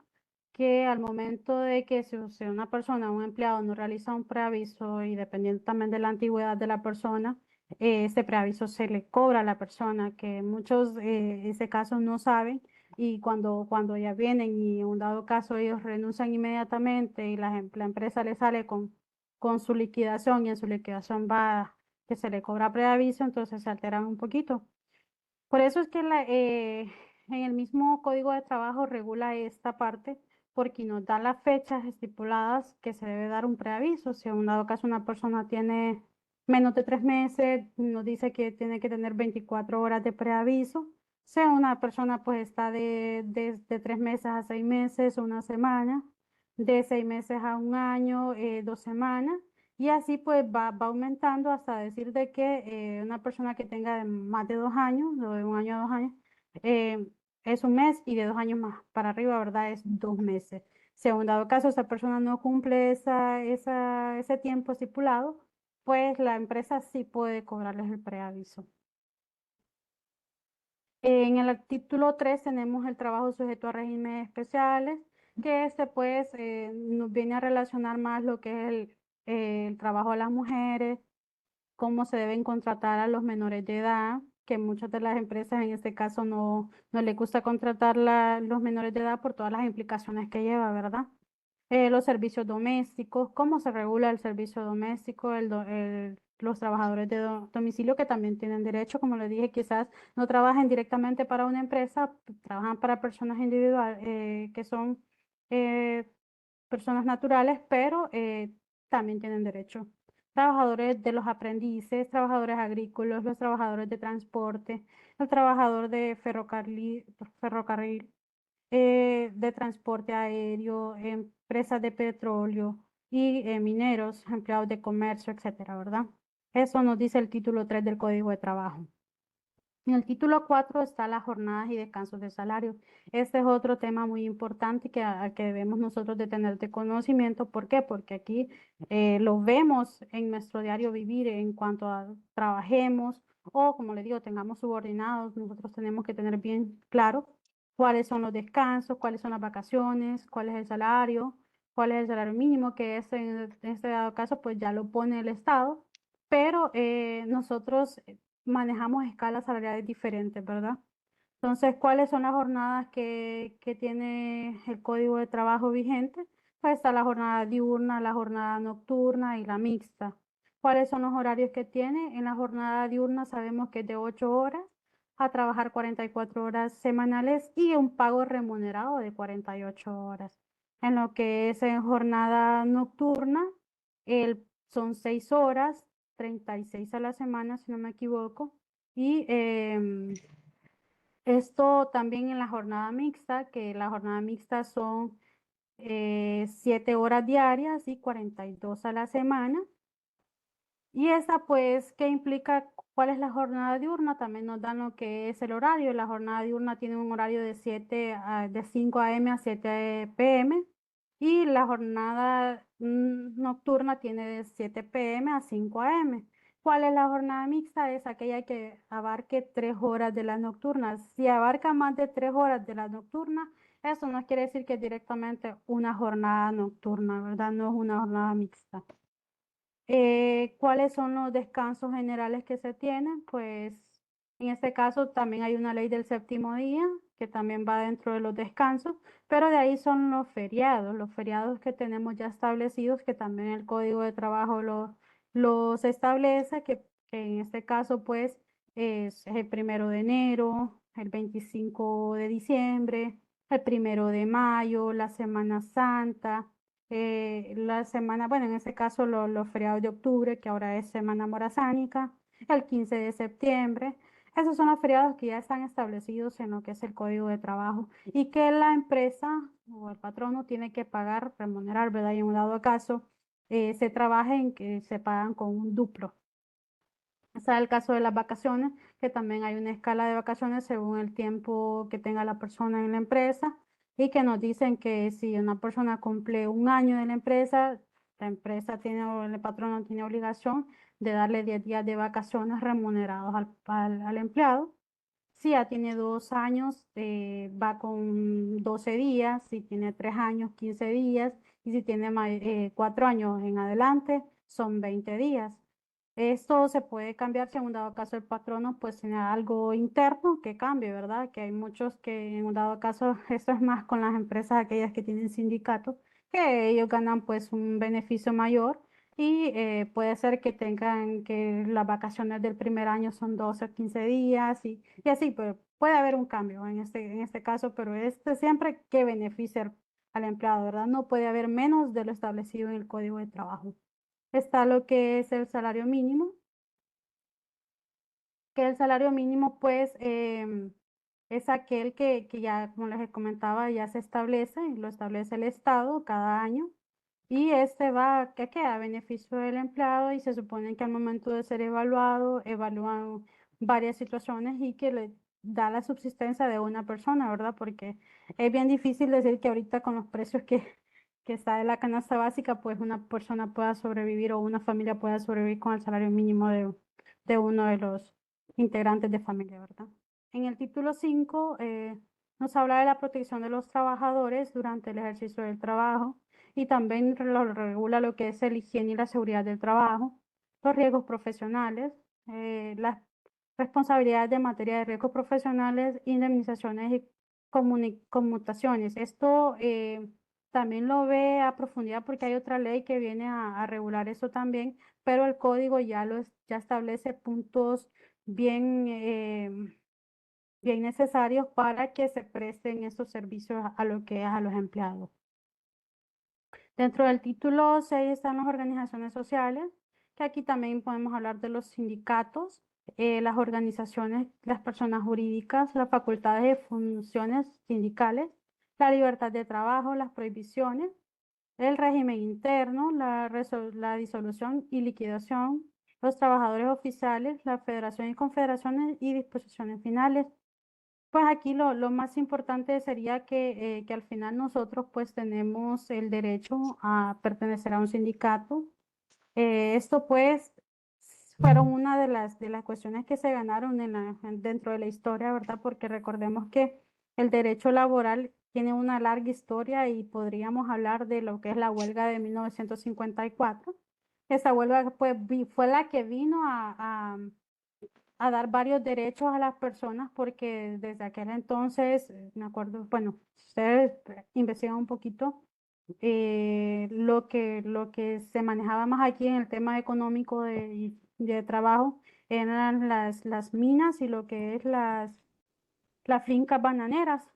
que al momento de que si una persona, un empleado no realiza un preaviso y dependiendo también de la antigüedad de la persona, ese preaviso se le cobra a la persona, que muchos en ese caso no saben y cuando ya vienen y en un dado caso ellos renuncian inmediatamente y la empresa le sale con su liquidación y en su liquidación va que se le cobra preaviso, entonces se alteran un poquito. Por eso es que en el mismo Código de Trabajo regula esta parte porque nos da las fechas estipuladas que se debe dar un preaviso. Si en un dado caso una persona tiene menos de 3 meses, nos dice que tiene que tener 24 horas de preaviso. Si una persona pues está de 3 meses a 6 meses, una semana, de 6 meses a un año, 2 semanas. Y así pues va aumentando hasta decir de que una persona que tenga de más de 2 años, o de un año a 2 años, eh, es un mes y de 2 años más para arriba, ¿verdad? Es 2 meses. Si en un dado caso esa persona no cumple ese tiempo estipulado, pues la empresa sí puede cobrarles el preaviso. En el título 3 tenemos el trabajo sujeto a regímenes especiales, que este pues nos viene a relacionar más lo que es el trabajo de las mujeres, cómo se deben contratar a los menores de edad, que muchas de las empresas en este caso no les gusta contratar los menores de edad por todas las implicaciones que lleva, ¿verdad? Los servicios domésticos, cómo se regula el servicio doméstico, los trabajadores de domicilio que también tienen derecho, como les dije, quizás no trabajen directamente para una empresa, trabajan para personas individuales que son eh, personas naturales, pero también tienen derecho. Trabajadores de los aprendices, trabajadores agrícolas, los trabajadores de transporte, el trabajador de ferrocarril, de transporte aéreo, empresas de petróleo y mineros, empleados de comercio, etcétera, ¿verdad? Eso nos dice el título 3 del Código de Trabajo. En el título 4 está las jornadas y descansos de salario. Este es otro tema muy importante al que debemos nosotros de tener de conocimiento. ¿Por qué? Porque aquí lo vemos en nuestro diario vivir en cuanto a trabajemos o, como le digo, tengamos subordinados. Nosotros tenemos que tener bien claro cuáles son los descansos, cuáles son las vacaciones, cuál es el salario mínimo, que en este dado caso pues ya lo pone el Estado, pero nosotros manejamos escalas salariales diferentes, ¿verdad? Entonces, ¿cuáles son las jornadas que tiene el Código de Trabajo vigente? Pues está la jornada diurna, la jornada nocturna y la mixta. ¿Cuáles son los horarios que tiene? En la jornada diurna sabemos que es de 8 horas a trabajar 44 horas semanales y un pago remunerado de 48 horas. En lo que es en jornada nocturna, son 6 horas, 36 a la semana, si no me equivoco. Y esto también en la jornada mixta, que la jornada mixta son 7 horas diarias y 42 a la semana. Y esa pues, ¿qué implica? ¿Cuál es la jornada diurna? También nos dan lo que es el horario. La jornada diurna tiene un horario de 5 a.m. a 7 p.m. Y la jornada nocturna tiene de 7 p.m. a 5 a.m. ¿Cuál es la jornada mixta? Es aquella que abarque 3 horas de las nocturnas. Si abarca más de 3 horas de las nocturnas, eso no quiere decir que es directamente una jornada nocturna, ¿verdad? No es una jornada mixta. ¿Cuáles son los descansos generales que se tienen? Pues en este caso también hay una ley del séptimo día que también va dentro de los descansos, pero de ahí son los feriados que tenemos ya establecidos, que también el Código de Trabajo los establece, que en este caso pues es el 1 de enero, el 25 de diciembre, el 1 de mayo, la Semana Santa. la semana, bueno, en este caso los feriados de octubre, que ahora es Semana Morazánica, el 15 de septiembre. Esos son los feriados que ya están establecidos en lo que es el Código de Trabajo y que la empresa o el patrono tiene que pagar, remunerar, ¿verdad? Y en un dado caso, se trabaja en que se pagan con un duplo. Está el caso de las vacaciones, que también hay una escala de vacaciones según el tiempo que tenga la persona en la empresa y que nos dicen que si una persona cumple un año en la empresa tiene o el patrono tiene obligación de darle 10 días de vacaciones remunerados al empleado. Si ya tiene 2 años, va con 12 días, si tiene 3 años, 15 días, y si tiene 4 años en adelante, son 20 días. Esto se puede cambiar si en un dado caso el patrono pues tiene algo interno que cambie, ¿verdad? Que hay muchos que en un dado caso, esto es más con las empresas aquellas que tienen sindicato, que ellos ganan pues un beneficio mayor y puede ser que tengan que las vacaciones del primer año son 12 o 15 días y así, pero puede haber un cambio en este caso, pero este siempre que beneficie al empleado, ¿verdad? No puede haber menos de lo establecido en el Código de Trabajo. Está lo que es el salario mínimo, que el salario mínimo pues es aquel que ya, como les comentaba, ya se establece, y lo establece el Estado cada año. Y este va que queda a beneficio del empleado y se supone que al momento de ser evaluado, evalúan varias situaciones y que le da la subsistencia de una persona, ¿verdad? Porque es bien difícil decir que ahorita con los precios que está de la canasta básica, pues una persona pueda sobrevivir o una familia pueda sobrevivir con el salario mínimo de uno de los integrantes de familia, ¿verdad? En el título 5 nos habla de la protección de los trabajadores durante el ejercicio del trabajo y también lo regula lo que es la higiene y la seguridad del trabajo, los riesgos profesionales, las responsabilidades de materia de riesgos profesionales, indemnizaciones y conmutaciones. Esto también lo ve a profundidad porque hay otra ley que viene a regular eso también, pero el código ya establece puntos bien, bien necesarios para que se presten estos servicios a lo que es a los empleados. Dentro del título 6 están las organizaciones sociales, que aquí también podemos hablar de los sindicatos, las organizaciones, las personas jurídicas, las facultades y funciones sindicales, la libertad de trabajo, las prohibiciones, el régimen interno, la disolución y liquidación, los trabajadores oficiales, la federación y confederaciones y disposiciones finales. Pues aquí lo más importante sería que al final nosotros pues tenemos el derecho a pertenecer a un sindicato. Esto pues fueron una de las cuestiones que se ganaron dentro de la historia, ¿verdad? Porque recordemos que el derecho laboral tiene una larga historia y podríamos hablar de lo que es la huelga de 1954. Esa huelga pues fue la que vino a dar varios derechos a las personas porque desde aquel entonces, me acuerdo, bueno, si ustedes investigan un poquito, lo que se manejaba más aquí en el tema económico y de trabajo eran las minas y lo que es las fincas bananeras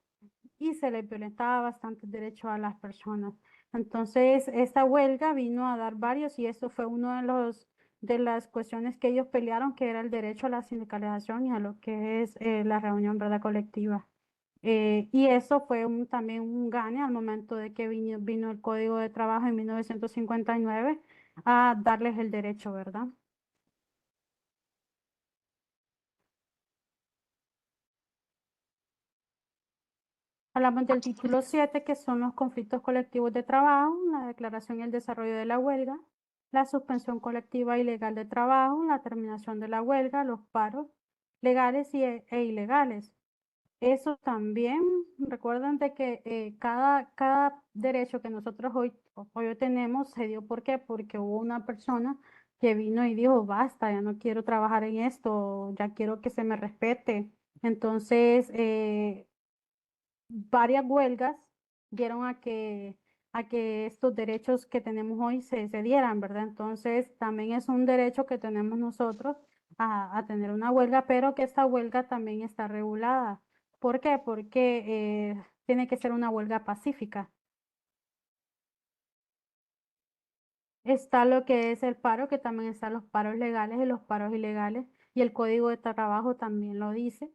y se les violentaba bastante el derecho a las personas. Entonces, esta huelga vino a dar varios y eso fue uno de las cuestiones que ellos pelearon, que era el derecho a la sindicalización y a lo que es la reunión, ¿verdad? Colectiva. Y eso fue también un gane al momento de que vino el Código de Trabajo en 1959 a darles el derecho, ¿verdad? Hablamos del título 7 que son los conflictos colectivos de trabajo, la declaración y el desarrollo de la huelga, la suspensión colectiva ilegal de trabajo, la terminación de la huelga, los paros legales e ilegales. Eso también, recuerden de que cada derecho que nosotros hoy tenemos se dio, ¿por qué? Porque hubo una persona que vino y dijo, basta, ya no quiero trabajar en esto, ya quiero que se me respete. Entonces, varias huelgas dieron a que estos derechos que tenemos hoy se dieran, ¿verdad? Entonces, también es un derecho que tenemos nosotros a tener una huelga, pero que esta huelga también está regulada. ¿Por qué? Porque tiene que ser una huelga pacífica. Está lo que es el paro, que también están los paros legales y los paros ilegales, y el Código de Trabajo también lo dice.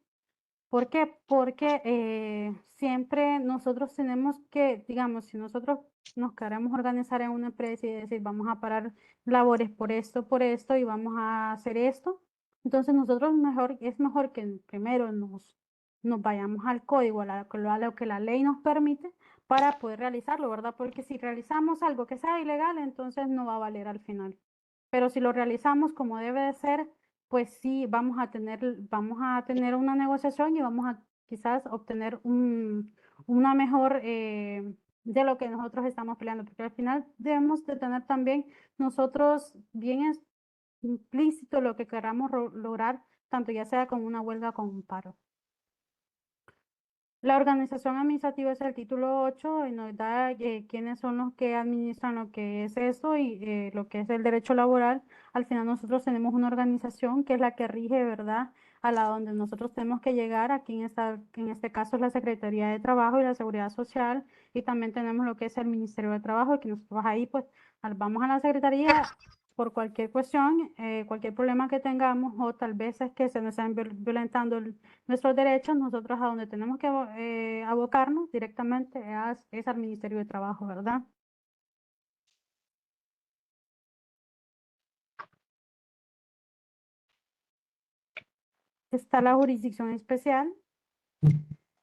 ¿Por qué? Porque siempre nosotros tenemos que, digamos, si nosotros nos queremos organizar en una empresa y decir, vamos a parar labores por esto y vamos a hacer esto, entonces nosotros mejor, es mejor que primero nos vayamos al código, a lo que la ley nos permite para poder realizarlo, ¿verdad? Porque si realizamos algo que sea ilegal, entonces no va a valer al final. Pero si lo realizamos como debe de ser, pues sí, vamos a tener una negociación y vamos a quizás obtener una mejor de lo que nosotros estamos peleando, porque al final debemos de tener también nosotros bien implícito lo que queramos lograr, tanto ya sea con una huelga como un paro. La organización administrativa es el título 8 y nos da quiénes son los que administran lo que es eso y lo que es el derecho laboral. Al final nosotros tenemos una organización que es la que rige, ¿verdad? A la donde nosotros tenemos que llegar. Aquí en este caso es la Secretaría de Trabajo y la Seguridad Social y también tenemos lo que es el Ministerio de Trabajo, que nosotros ahí pues vamos a la Secretaría por cualquier cuestión, cualquier problema que tengamos o tal vez es que se nos están violentando nuestros derechos, nosotros a donde tenemos que abocarnos directamente es al Ministerio de Trabajo, ¿verdad? Está la jurisdicción especial,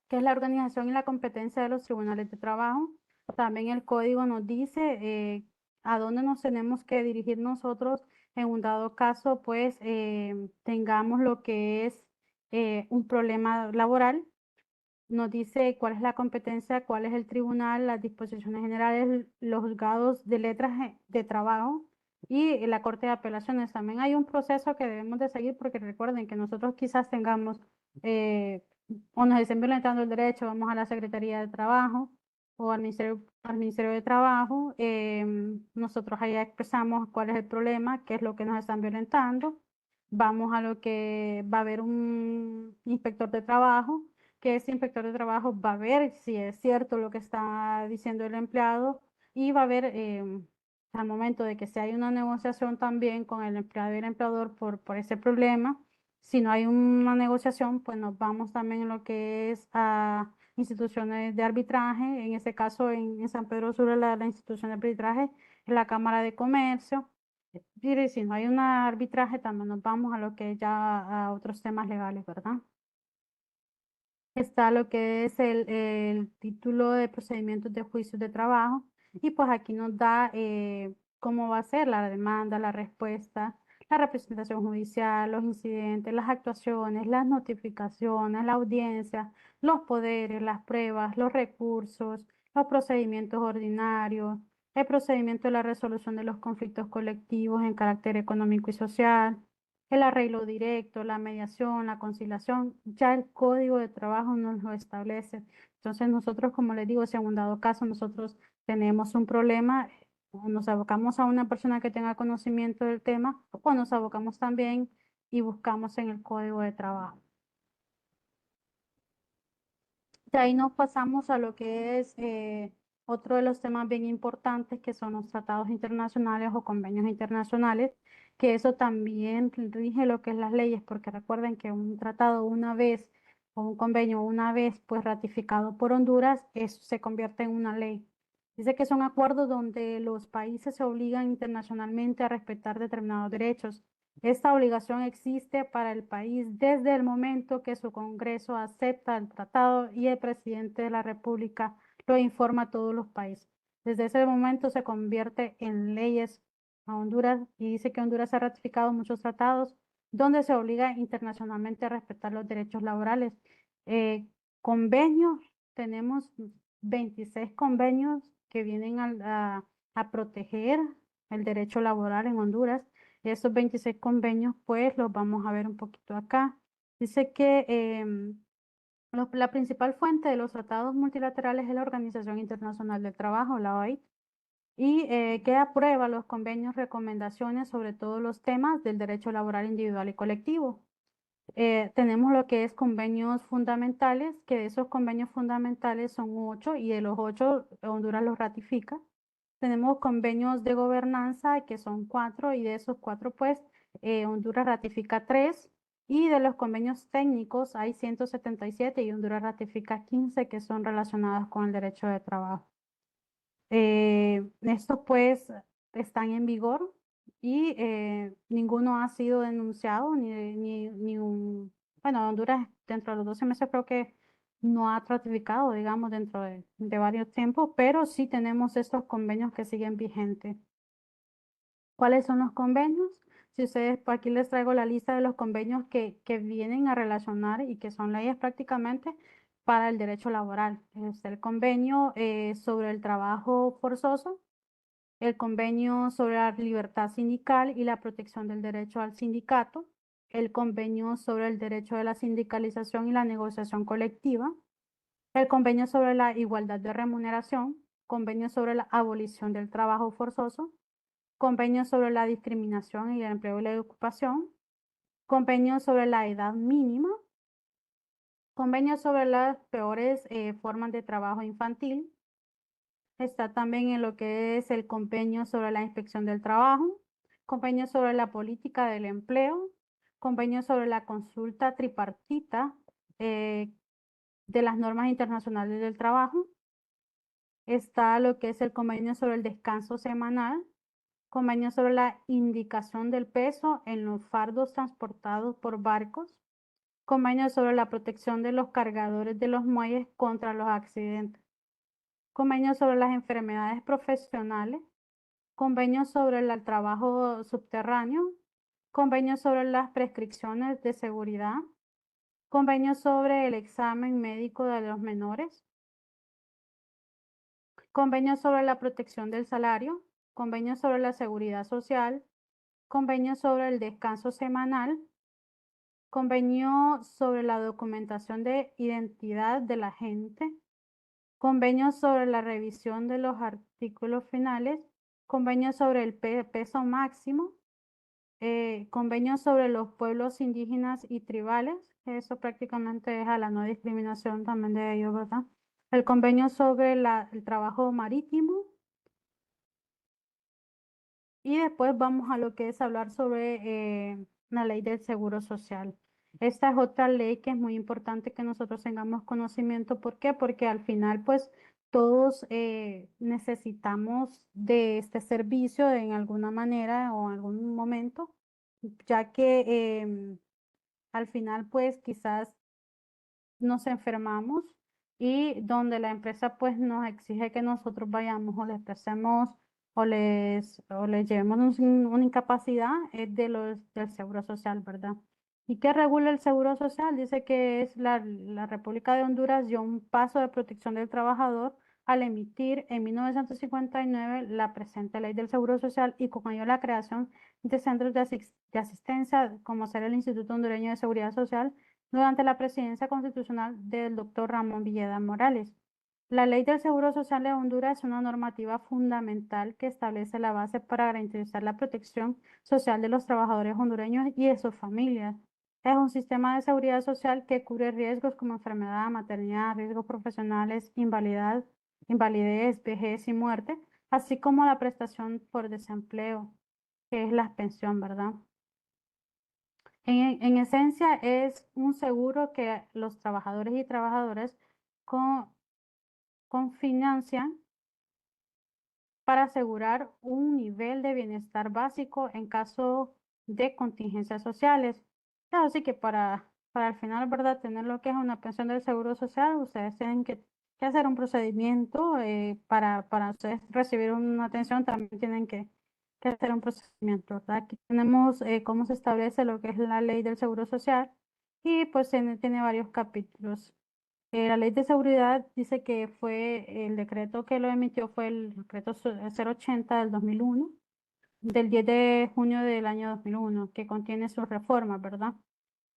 que es la organización y la competencia de los tribunales de trabajo. También el código nos dice a dónde nos tenemos que dirigir nosotros en un dado caso, pues tengamos lo que es un problema laboral. Nos dice cuál es la competencia, cuál es el tribunal, las disposiciones generales, los juzgados de letras de trabajo y la Corte de Apelaciones. También hay un proceso que debemos de seguir porque recuerden que nosotros quizás tengamos eh, o nos estén violentando el derecho, vamos a la Secretaría de Trabajo o al Ministerio de Trabajo. Nosotros ahí expresamos cuál es el problema, qué es lo que nos están violentando. Vamos a lo que va a haber un inspector de trabajo que ese inspector de trabajo va a ver si es cierto lo que está diciendo el empleado y va a ver al momento de que si hay una negociación también con el empleado y el empleador por ese problema, si no hay una negociación, pues nos vamos también en lo que es a instituciones de arbitraje, en este caso en San Pedro Sula la institución de arbitraje es la Cámara de Comercio. Y si no hay un arbitraje, también nos vamos a lo que es ya a otros temas legales, ¿verdad? Está lo que es el título de procedimientos de juicios de trabajo y pues aquí nos da cómo va a ser la demanda, la respuesta, la representación judicial, los incidentes, las actuaciones, las notificaciones, la audiencia, los poderes, las pruebas, los recursos, los procedimientos ordinarios, el procedimiento de la resolución de los conflictos colectivos en carácter económico y social, el arreglo directo, la mediación, la conciliación, ya el código de trabajo nos lo establece. Entonces nosotros, como les digo, si en un dado caso nosotros tenemos un problema, o nos abocamos a una persona que tenga conocimiento del tema, o nos abocamos también y buscamos en el código de trabajo. De ahí nos pasamos a lo que es otro de los temas bien importantes, que son los tratados internacionales o convenios internacionales, que eso también rige lo que es las leyes, porque recuerden que un tratado una vez o un convenio una vez pues ratificado por Honduras, eso se convierte en una ley. Dice que son acuerdos donde los países se obligan internacionalmente a respetar determinados derechos. Esta obligación existe para el país desde el momento que su Congreso acepta el tratado y el presidente de la República lo informa a todos los países. Desde ese momento se convierte en leyes a Honduras y dice que Honduras ha ratificado muchos tratados donde se obliga internacionalmente a respetar los derechos laborales. Convenios, tenemos 26 convenios que vienen a proteger el derecho laboral en Honduras. Esos 26 convenios, pues los vamos a ver un poquito acá. Dice que la principal fuente de los tratados multilaterales es la Organización Internacional del Trabajo, la OIT, y que aprueba los convenios, recomendaciones sobre todos los temas del derecho laboral individual y colectivo. Tenemos lo que es convenios fundamentales, que esos convenios fundamentales son 8 y de los 8 Honduras los ratifica. Tenemos convenios de gobernanza, que son 4, y de esos 4, pues, Honduras ratifica 3, y de los convenios técnicos hay 177 y Honduras ratifica 15 que son relacionados con el derecho de trabajo. Estos, pues, están en vigor y ninguno ha sido denunciado, bueno, Honduras dentro de los 12 meses creo que no ha ratificado, digamos, dentro de varios tiempos, pero sí tenemos estos convenios que siguen vigentes. ¿Cuáles son los convenios? Si ustedes, por aquí les traigo la lista de los convenios que vienen a relacionar y que son leyes prácticamente para el derecho laboral. Es el convenio sobre el trabajo forzoso, el convenio sobre la libertad sindical y la protección del derecho al sindicato, el convenio sobre el derecho de la sindicalización y la negociación colectiva, el convenio sobre la igualdad de remuneración, convenio sobre la abolición del trabajo forzoso, convenio sobre la discriminación y el empleo y la ocupación, convenio sobre la edad mínima, convenio sobre las peores formas de trabajo infantil. Está también en lo que es el convenio sobre la inspección del trabajo, convenio sobre la política del empleo, convenio sobre la consulta tripartita eh, de las normas internacionales del trabajo. Está lo que es el convenio sobre el descanso semanal, convenio sobre la indicación del peso en los fardos transportados por barcos, convenio sobre la protección de los cargadores de los muelles contra los accidentes, convenio sobre las enfermedades profesionales, convenio sobre el trabajo subterráneo, convenio sobre las prescripciones de seguridad, convenio sobre el examen médico de los menores, convenio sobre la protección del salario, convenio sobre la seguridad social, convenio sobre el descanso semanal, convenio sobre la documentación de identidad de la gente, convenio sobre la revisión de los artículos finales, convenio sobre el peso máximo, convenio sobre los pueblos indígenas y tribales, eso prácticamente es a la no discriminación también de ellos, ¿verdad? El convenio sobre el trabajo marítimo, y después vamos a lo que es hablar sobre la ley del seguro social. Esta es otra ley que es muy importante que nosotros tengamos conocimiento. ¿Por qué? Porque al final, pues, todos necesitamos de este servicio en alguna manera o en algún momento, ya que al final, pues, quizás nos enfermamos y donde la empresa pues nos exige que nosotros vayamos o les prestemos o les llevemos una incapacidad es del Seguro Social, ¿verdad? ¿Y qué regula el Seguro Social? Dice que es la República de Honduras dio un paso de protección del trabajador al emitir en 1959 la presente ley del Seguro Social y con ello la creación de centros de asistencia como ser el Instituto Hondureño de Seguridad Social durante la presidencia constitucional del doctor Ramón Villeda Morales. La Ley del Seguro Social de Honduras es una normativa fundamental que establece la base para garantizar la protección social de los trabajadores hondureños y de sus familias. Es un sistema de seguridad social que cubre riesgos como enfermedad, maternidad, riesgos profesionales, invalidez, vejez y muerte, así como la prestación por desempleo, que es la pensión, ¿verdad? En esencia es un seguro que los trabajadores y trabajadoras con, confinancian para asegurar un nivel de bienestar básico en caso de contingencias sociales. Claro, así que para al final, ¿verdad? Tener lo que es una pensión del seguro social, ustedes tienen que hacer un procedimiento para ustedes recibir una atención, también tienen que hacer un procedimiento, ¿verdad? Aquí tenemos cómo se establece lo que es la ley del seguro social y pues tiene varios capítulos. La ley de seguridad dice que fue el decreto que lo emitió fue el decreto 080 del 2001, del 10 de junio del año 2001, que contiene sus reformas, ¿verdad?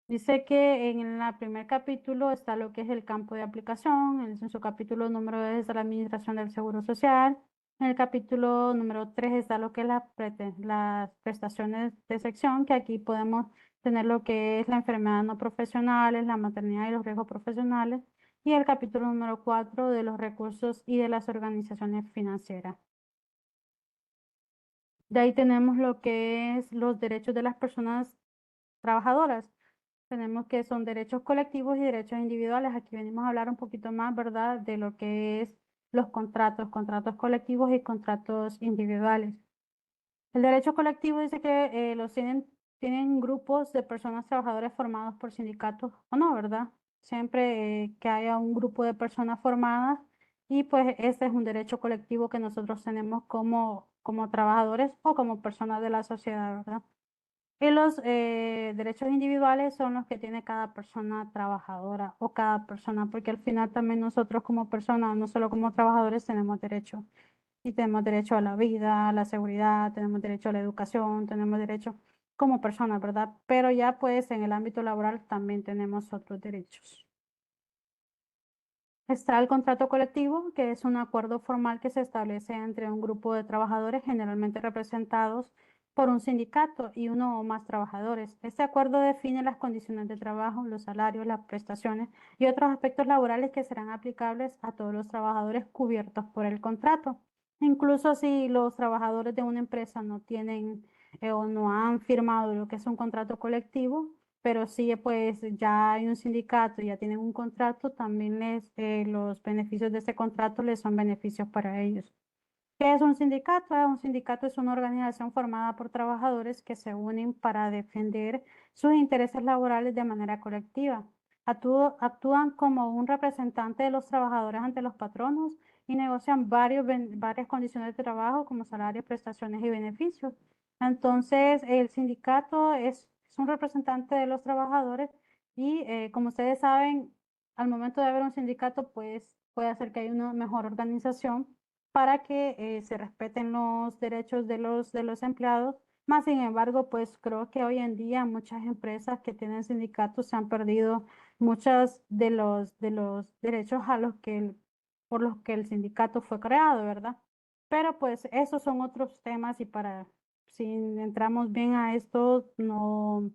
Dice que en el primer capítulo está lo que es el campo de aplicación, en su capítulo número 2 está la administración del seguro social, en el capítulo número 3 está lo que es las prestaciones de sección, que aquí podemos tener lo que es la enfermedad no profesionales, la maternidad y los riesgos profesionales, y el capítulo número 4 de los recursos y de las organizaciones financieras. De ahí tenemos lo que es los derechos de las personas trabajadoras. Tenemos que son derechos colectivos y derechos individuales. Aquí venimos a hablar un poquito más, ¿verdad?, de lo que es los contratos, contratos colectivos y contratos individuales. El derecho colectivo dice que tienen grupos de personas trabajadoras formados por sindicatos o no, ¿verdad? Siempre que haya un grupo de personas formadas y pues ese es un derecho colectivo que nosotros tenemos como trabajadores o como personas de la sociedad, ¿verdad? Y los derechos individuales son los que tiene cada persona trabajadora o cada persona, porque al final también nosotros como personas, no solo como trabajadores, tenemos derecho. Y tenemos derecho a la vida, a la seguridad, tenemos derecho a la educación, tenemos derecho como personas, ¿verdad? Pero ya pues en el ámbito laboral también tenemos otros derechos. Está el contrato colectivo, que es un acuerdo formal que se establece entre un grupo de trabajadores generalmente representados por un sindicato y uno o más trabajadores. Este acuerdo define las condiciones de trabajo, los salarios, las prestaciones y otros aspectos laborales que serán aplicables a todos los trabajadores cubiertos por el contrato. Incluso si los trabajadores de una empresa no tienen o no han firmado lo que es un contrato colectivo, pero sí, pues ya hay un sindicato, ya tienen un contrato, también los beneficios de ese contrato les son beneficios para ellos. ¿Qué es un sindicato? Un sindicato es una organización formada por trabajadores que se unen para defender sus intereses laborales de manera colectiva. Actúan como un representante de los trabajadores ante los patronos y negocian varias condiciones de trabajo como salarios, prestaciones y beneficios. Entonces, el sindicato es un representante de los trabajadores y, como ustedes saben, al momento de haber un sindicato, pues puede hacer que haya una mejor organización para que se respeten los derechos de los empleados. Más sin embargo, pues creo que hoy en día muchas empresas que tienen sindicatos se han perdido muchos de los derechos a los por los que el sindicato fue creado, ¿verdad? Pero pues esos son otros temas y si entramos bien a esto, no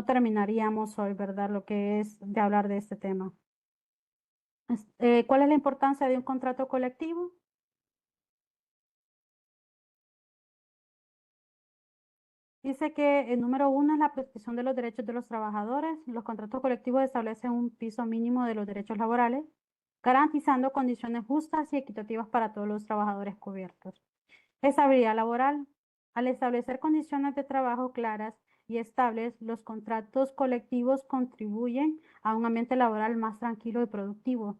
terminaríamos hoy, ¿verdad? Lo que es de hablar de este tema. ¿Cuál es la importancia de un contrato colectivo? Dice que el número uno es la protección de los derechos de los trabajadores. Los contratos colectivos establecen un piso mínimo de los derechos laborales, garantizando condiciones justas y equitativas para todos los trabajadores cubiertos. Estabilidad laboral. Al establecer condiciones de trabajo claras y estables, los contratos colectivos contribuyen a un ambiente laboral más tranquilo y productivo.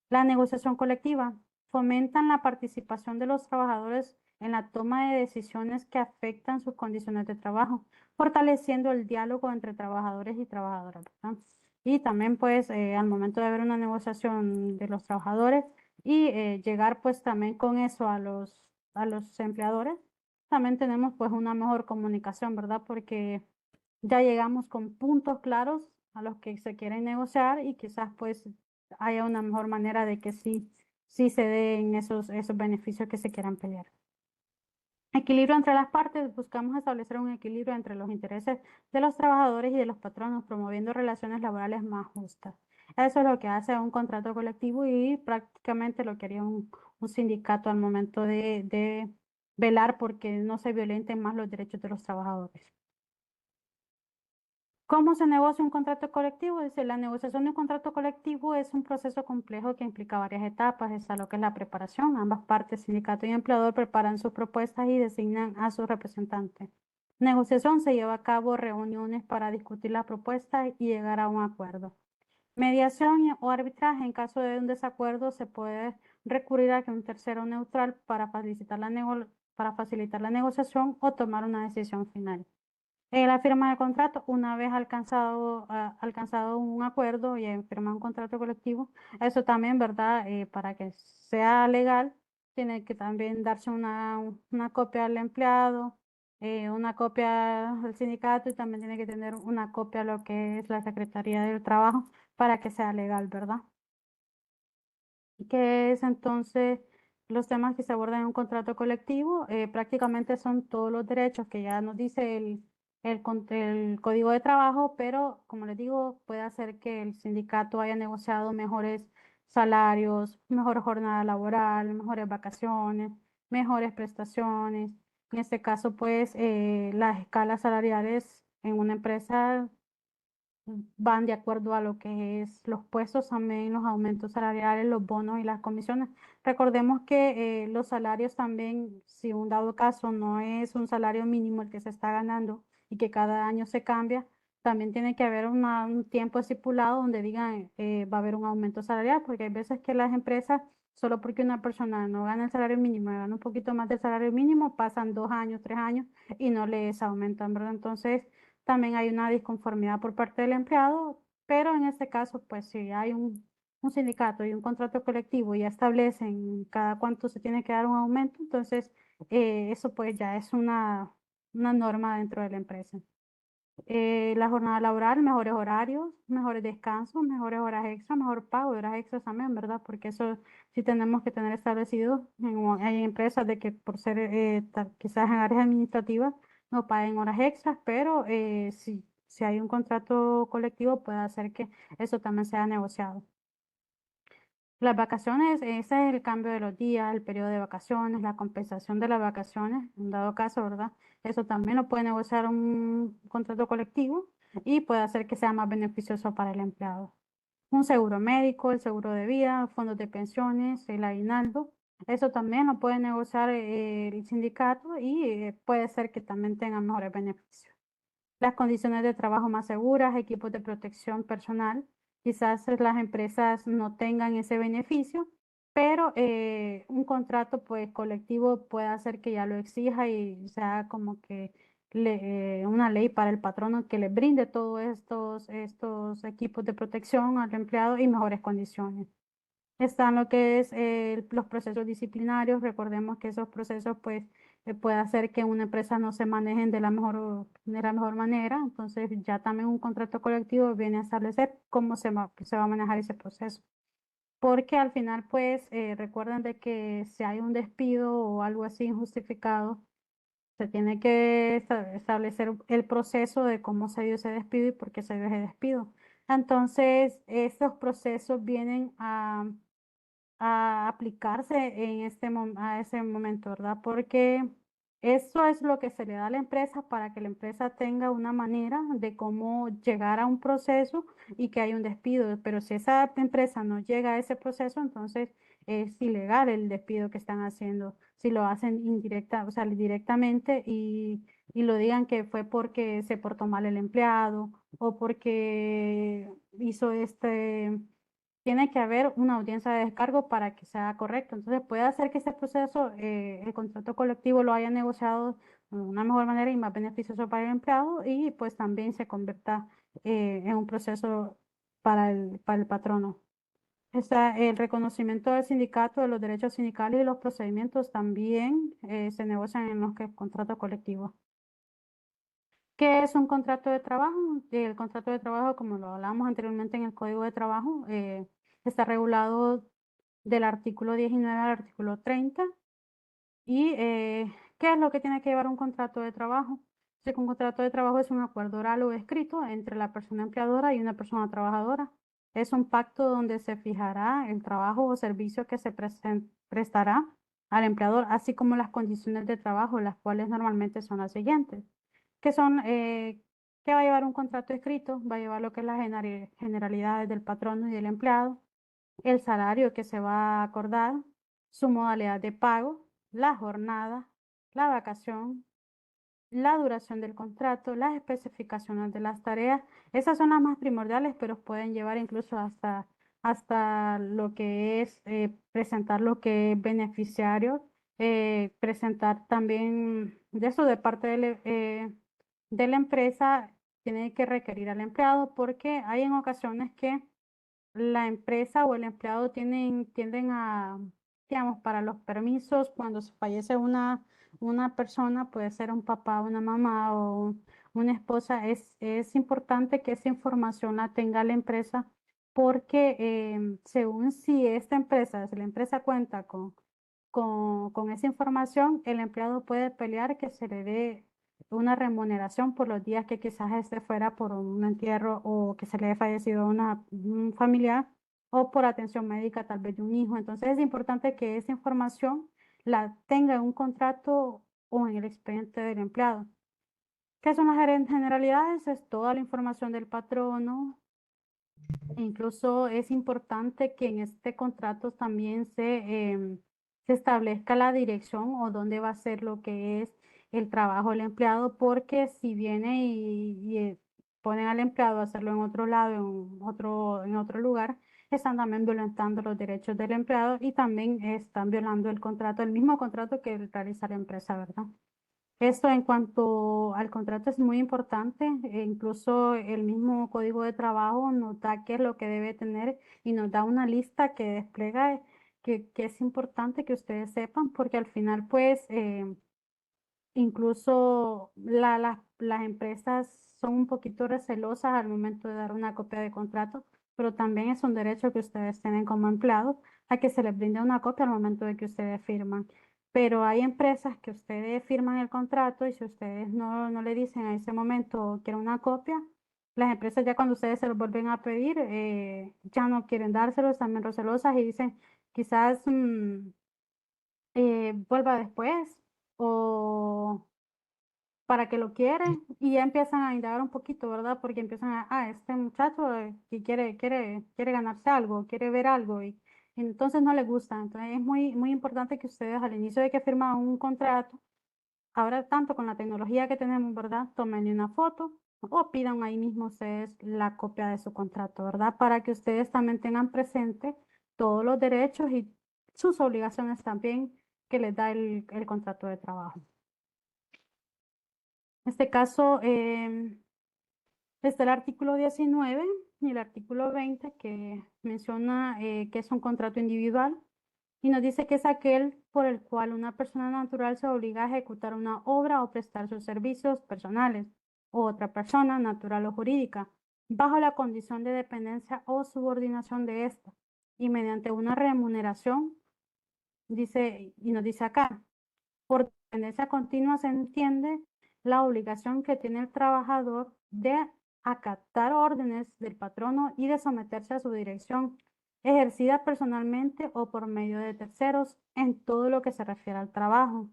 La negociación colectiva fomentan la participación de los trabajadores en la toma de decisiones que afectan sus condiciones de trabajo, fortaleciendo el diálogo entre trabajadores y trabajadoras, ¿verdad? Y también pues al momento de haber una negociación de los trabajadores y llegar pues también con eso a a los empleadores, también tenemos pues una mejor comunicación, ¿verdad? Porque ya llegamos con puntos claros a los que se quieren negociar y quizás pues haya una mejor manera de que sí se den esos beneficios que se quieran pelear. Equilibrio entre las partes. Buscamos establecer un equilibrio entre los intereses de los trabajadores y de los patronos, promoviendo relaciones laborales más justas. Eso es lo que hace un contrato colectivo y prácticamente lo que haría un sindicato al momento de velar porque no se violenten más los derechos de los trabajadores. ¿Cómo se negocia un contrato colectivo? Dice, la negociación de un contrato colectivo es un proceso complejo que implica varias etapas. Está lo que es la preparación. Ambas partes, sindicato y empleador, preparan sus propuestas y designan a sus representantes. Negociación se lleva a cabo reuniones para discutir la propuesta y llegar a un acuerdo. Mediación o arbitraje. En caso de un desacuerdo, se puede recurrir a que un tercero neutral para facilitar la negociación o tomar una decisión final. La firma de contrato, una vez alcanzado un acuerdo y firmado un contrato colectivo, eso también, ¿verdad? Para que sea legal, tiene que también darse una copia al empleado, una copia al sindicato y también tiene que tener una copia a lo que es la Secretaría del Trabajo para que sea legal, ¿verdad? ¿Qué es entonces los temas que se abordan en un contrato colectivo? Prácticamente son todos los derechos que ya nos dice el Código de Trabajo, pero como les digo, puede hacer que el sindicato haya negociado mejores salarios, mejor jornada laboral, mejores vacaciones, mejores prestaciones. En este caso, pues, las escalas salariales en una empresa van de acuerdo a lo que es los puestos, también los aumentos salariales, los bonos y las comisiones. Recordemos que los salarios también, si un dado caso no es un salario mínimo el que se está ganando y que cada año se cambia, también tiene que haber un tiempo estipulado donde digan va a haber un aumento salarial, porque hay veces que las empresas, solo porque una persona no gana el salario mínimo, gana un poquito más del salario mínimo, pasan 2 años, 3 años y no les aumentan, ¿verdad? Entonces, también hay una disconformidad por parte del empleado, pero en este caso, pues si hay un sindicato y un contrato colectivo y ya establecen cada cuánto se tiene que dar un aumento, entonces eso pues ya es una norma dentro de la empresa. La jornada laboral, mejores horarios, mejores descansos, mejores horas extra, mejor pago de horas extras también, ¿verdad? Porque eso sí tenemos que tener establecido. Hay empresas de que por ser quizás en áreas administrativas no paguen horas extras, pero si hay un contrato colectivo puede hacer que eso también sea negociado. Las vacaciones, ese es el cambio de los días, el periodo de vacaciones, la compensación de las vacaciones, en dado caso, ¿verdad? Eso también lo puede negociar un contrato colectivo y puede hacer que sea más beneficioso para el empleado. Un seguro médico, el seguro de vida, fondos de pensiones, el aguinaldo, eso también lo puede negociar el sindicato y puede ser que también tenga mejores beneficios. Las condiciones de trabajo más seguras, equipos de protección personal. Quizás las empresas no tengan ese beneficio, pero un contrato pues colectivo puede hacer que ya lo exija y sea como que una ley para el patrono que le brinde todos estos equipos de protección al empleado y mejores condiciones. Están lo que es los procesos disciplinarios. Recordemos que esos procesos pues puede hacer que una empresa no se manejen de la mejor manera. Entonces ya también un contrato colectivo viene a establecer cómo se va a manejar ese proceso. Porque al final pues recuerden de que si hay un despido o algo así injustificado, se tiene que establecer el proceso de cómo se dio ese despido y por qué se dio ese despido. Entonces, estos procesos vienen a aplicarse en a ese momento, ¿verdad? Porque eso es lo que se le da a la empresa para que la empresa tenga una manera de cómo llegar a un proceso y que haya un despido. Pero si esa empresa no llega a ese proceso, entonces es ilegal el despido que están haciendo. Si lo hacen indirecta, o sea, directamente y lo digan que fue porque se portó mal el empleado o porque hizo tiene que haber una audiencia de descargo para que sea correcto. Entonces puede hacer que ese proceso, el contrato colectivo lo haya negociado de una mejor manera y más beneficioso para el empleado y pues también se convierta en un proceso para el patrono. Está el reconocimiento del sindicato, de los derechos sindicales y los procedimientos también se negocian en los que contrato colectivo. ¿Qué es un contrato de trabajo? El contrato de trabajo, como lo hablábamos anteriormente en el Código de Trabajo, está regulado del artículo 19 al artículo 30. ¿Y qué es lo que tiene que llevar un contrato de trabajo? Un contrato de trabajo es un acuerdo oral o escrito entre la persona empleadora y una persona trabajadora. Es un pacto donde se fijará el trabajo o servicio que se prestará al empleador, así como las condiciones de trabajo, las cuales normalmente son las siguientes, que son, ¿qué va a llevar un contrato escrito? Va a llevar lo que es las generalidades del patrono y del empleado, el salario que se va a acordar, su modalidad de pago, la jornada, la vacación, la duración del contrato, las especificaciones de las tareas. Esas son las más primordiales, pero pueden llevar incluso hasta lo que es presentar lo que es beneficiario, presentar también de eso de parte de la empresa, tiene que requerir al empleado porque hay en ocasiones que la empresa o el empleado tienden a, digamos, para los permisos, cuando se fallece una persona, puede ser un papá, una mamá o una esposa, es importante que esa información la tenga la empresa porque según si esta empresa, si la empresa cuenta con esa información, el empleado puede pelear que se le dé una remuneración por los días que quizás esté fuera por un entierro o que se le haya fallecido un familiar o por atención médica tal vez de un hijo. Entonces es importante que esa información la tenga en un contrato o en el expediente del empleado. ¿Qué son las generalidades? Es toda la información del patrono. E incluso es importante que en este contrato también se establezca la dirección o dónde va a ser lo que es el trabajo del empleado, porque si viene y ponen al empleado a hacerlo en otro lado, en otro lugar, están también violentando los derechos del empleado y también están violando el contrato, el mismo contrato que realiza la empresa, ¿verdad? Esto en cuanto al contrato es muy importante, incluso el mismo código de trabajo nos da qué es lo que debe tener y nos da una lista que despliega que es importante que ustedes sepan porque al final pues incluso las empresas son un poquito recelosas al momento de dar una copia de contrato, pero también es un derecho que ustedes tienen como empleados a que se les brinde una copia al momento de que ustedes firman. Pero hay empresas que ustedes firman el contrato y si ustedes no le dicen a ese momento quiero una copia, las empresas ya cuando ustedes se lo vuelven a pedir, ya no quieren dárselos, también recelosas y dicen quizás vuelva después o para que lo quieren y ya empiezan a indagar un poquito, ¿verdad? Porque empiezan este muchacho que quiere ganarse algo, quiere ver algo y entonces no le gusta. Entonces es muy importante que ustedes al inicio de que firman un contrato, ahora tanto con la tecnología que tenemos, ¿verdad? Tomen una foto o pidan ahí mismo ustedes la copia de su contrato, ¿verdad? Para que ustedes también tengan presente todos los derechos y sus obligaciones también que les da el contrato de trabajo. En este caso, está el artículo 19 y el artículo 20 que menciona que es un contrato individual y nos dice que es aquel por el cual una persona natural se obliga a ejecutar una obra o prestar sus servicios personales o otra persona natural o jurídica bajo la condición de dependencia o subordinación de ésta y mediante una remuneración, dice, y nos dice acá. Por dependencia continua se entiende la obligación que tiene el trabajador de acatar órdenes del patrono y de someterse a su dirección, ejercida personalmente o por medio de terceros en todo lo que se refiere al trabajo.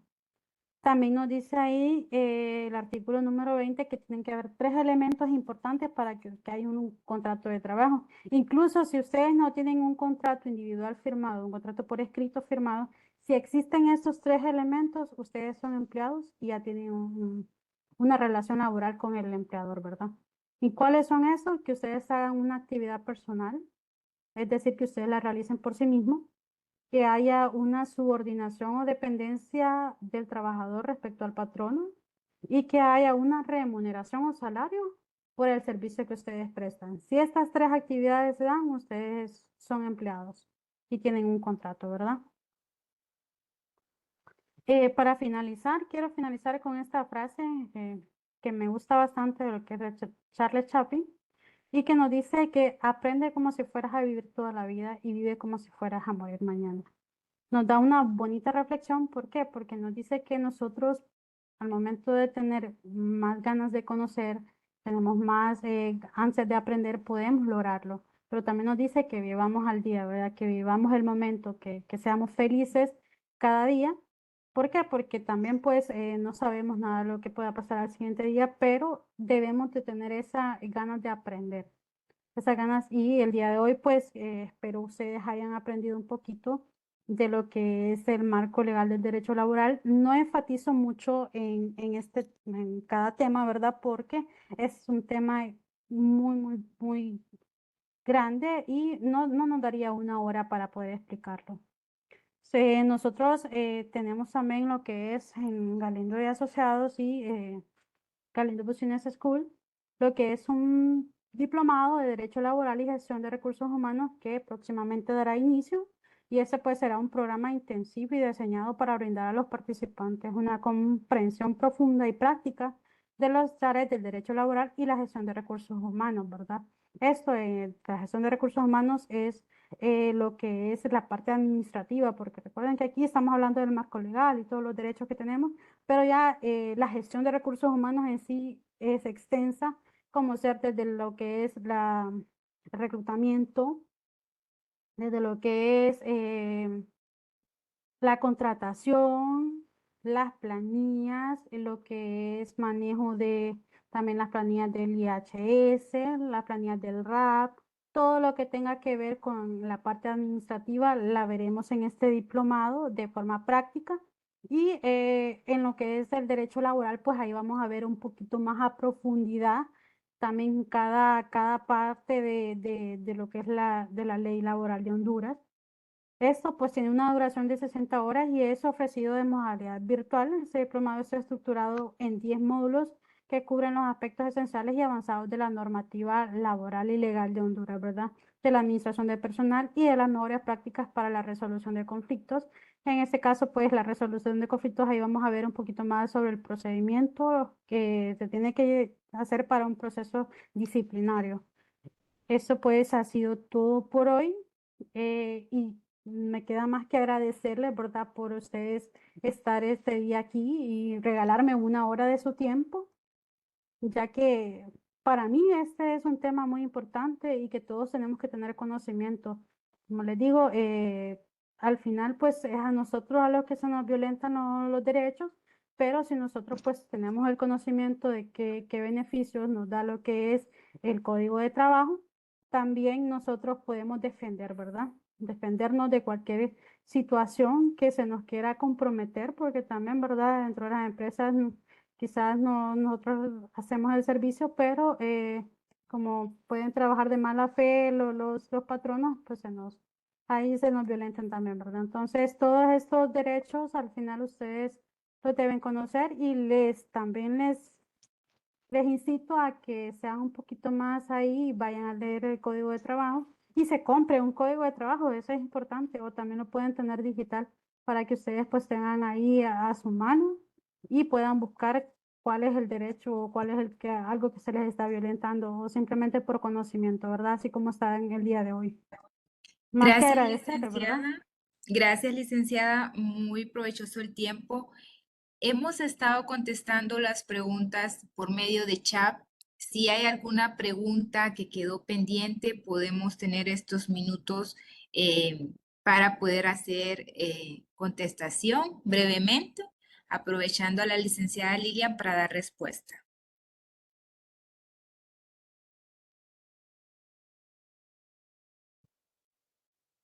También nos dice ahí el artículo número 20 que tienen que haber tres elementos importantes para que haya un contrato de trabajo. Incluso si ustedes no tienen un contrato individual firmado, un contrato por escrito firmado, si existen estos tres elementos, ustedes son empleados y ya tienen una relación laboral con el empleador, ¿verdad? ¿Y cuáles son esos? Que ustedes hagan una actividad personal, es decir, que ustedes la realicen por sí mismos, que haya una subordinación o dependencia del trabajador respecto al patrono y que haya una remuneración o salario por el servicio que ustedes prestan. Si estas tres actividades se dan, ustedes son empleados y tienen un contrato, ¿verdad? Para finalizar, quiero finalizar con esta frase que me gusta bastante de lo que es de Charles Chaplin y que nos dice que aprende como si fueras a vivir toda la vida y vive como si fueras a morir mañana. Nos da una bonita reflexión. ¿Por qué? Porque nos dice que nosotros, al momento de tener más ganas de conocer, tenemos más ansias de aprender, podemos lograrlo. Pero también nos dice que vivamos al día, ¿verdad? Que vivamos el momento, que seamos felices cada día. ¿Por qué? Porque también pues no sabemos nada de lo que pueda pasar al siguiente día, pero debemos de tener esas ganas de aprender, esas ganas. Y el día de hoy pues espero ustedes hayan aprendido un poquito de lo que es el marco legal del derecho laboral. No enfatizo mucho en cada tema, ¿verdad? Porque es un tema muy grande y no nos daría una hora para poder explicarlo. Nosotros tenemos también lo que es en Galindo y Asociados y Galindo Business School, lo que es un diplomado de Derecho Laboral y Gestión de Recursos Humanos que próximamente dará inicio y ese pues será un programa intensivo y diseñado para brindar a los participantes una comprensión profunda y práctica de las áreas del derecho laboral y la gestión de recursos humanos, ¿verdad? Esto, la gestión de recursos humanos es lo que es la parte administrativa, porque recuerden que aquí estamos hablando del marco legal y todos los derechos que tenemos, pero ya la gestión de recursos humanos en sí es extensa, como ser desde lo que es el reclutamiento, desde lo que es la contratación, las planillas, lo que es manejo de también las planillas del IHS, las planillas del RAP, todo lo que tenga que ver con la parte administrativa la veremos en este diplomado de forma práctica. Y en lo que es el derecho laboral, pues ahí vamos a ver un poquito más a profundidad también cada parte de lo que es de la ley laboral de Honduras. Esto pues tiene una duración de 60 horas y es ofrecido de modalidad virtual. Este diplomado está estructurado en 10 módulos que cubren los aspectos esenciales y avanzados de la normativa laboral y legal de Honduras, ¿verdad? De la administración de personal y de las mejores prácticas para la resolución de conflictos. En este caso, pues la resolución de conflictos, ahí vamos a ver un poquito más sobre el procedimiento que se tiene que hacer para un proceso disciplinario. Eso pues ha sido todo por hoy y me queda más que agradecerles, ¿verdad? Por ustedes estar este día aquí y regalarme una hora de su tiempo, ya que para mí este es un tema muy importante y que todos tenemos que tener conocimiento. Como les digo, al final pues es a nosotros a los que se nos violentan los derechos, pero si nosotros pues tenemos el conocimiento de qué beneficios nos da lo que es el código de trabajo, también nosotros podemos defender, ¿verdad? Defendernos de cualquier situación que se nos quiera comprometer, porque también, ¿verdad? Dentro de las empresas quizás no nosotros hacemos el servicio, pero como pueden trabajar de mala fe los patronos, pues ahí se nos violentan también, ¿verdad? Entonces, todos estos derechos al final ustedes los deben conocer y también les incito a que sean un poquito más ahí, vayan a leer el código de trabajo y se compre un código de trabajo, eso es importante, o también lo pueden tener digital para que ustedes pues tengan ahí a su mano y puedan buscar cuál es el derecho o cuál es algo que se les está violentando o simplemente por conocimiento, ¿verdad? Así como está en el día de hoy. Más que
Gracias,
agradecerles, ¿verdad?
licenciada. Gracias, licenciada. Muy provechoso el tiempo. Hemos estado contestando las preguntas por medio de chat. Si hay alguna pregunta que quedó pendiente, podemos tener estos minutos para poder hacer contestación brevemente, aprovechando a la licenciada Lilian para dar respuesta.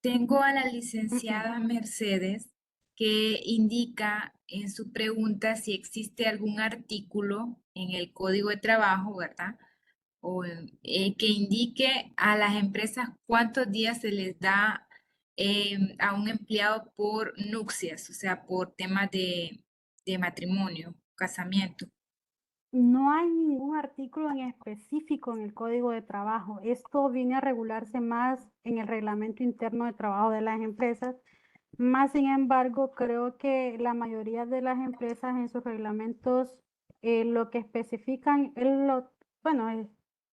Tengo a la licenciada Mercedes que indica en su pregunta si existe algún artículo en el Código de Trabajo, ¿verdad? O que indique a las empresas cuántos días se les da a un empleado por nupcias, o sea, por temas de matrimonio, casamiento.
No hay ningún artículo en específico en el Código de Trabajo. Esto viene a regularse más en el reglamento interno de trabajo de las empresas. Más sin embargo, creo que la mayoría de las empresas en sus reglamentos lo que especifican es bueno,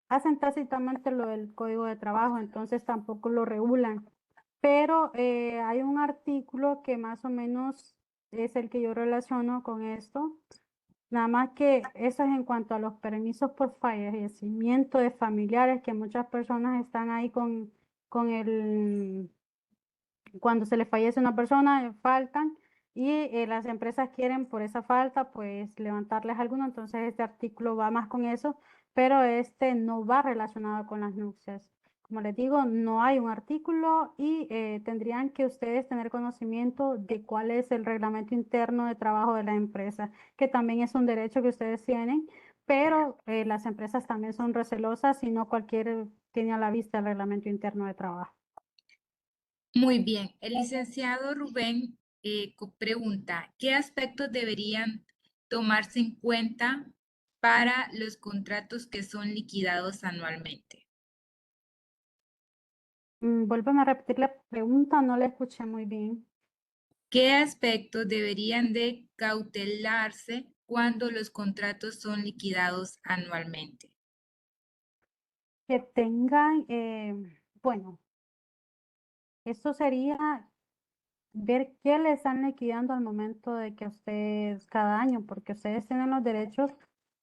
hacen tácitamente lo del Código de Trabajo, entonces tampoco lo regulan. Pero hay un artículo que más o menos es el que yo relaciono con esto. Nada más que eso es en cuanto a los permisos por fallecimiento de familiares, que muchas personas están ahí con cuando se les fallece una persona, faltan y las empresas quieren por esa falta, pues levantarles alguno. Entonces este artículo va más con eso, pero este no va relacionado con las nupcias. Como les digo, no hay un artículo y tendrían que ustedes tener conocimiento de cuál es el reglamento interno de trabajo de la empresa, que también es un derecho que ustedes tienen, pero las empresas también son recelosas y no cualquier tiene a la vista el reglamento interno de trabajo.
Muy bien. El licenciado Rubén pregunta, ¿qué aspectos deberían tomarse en cuenta para los contratos que son liquidados anualmente?
Vuélveme a repetir la pregunta, no la escuché muy bien.
¿Qué aspectos deberían de cautelarse cuando los contratos son liquidados anualmente?
Que tengan, bueno, eso sería ver qué le están liquidando al momento de que ustedes cada año, porque ustedes tienen los derechos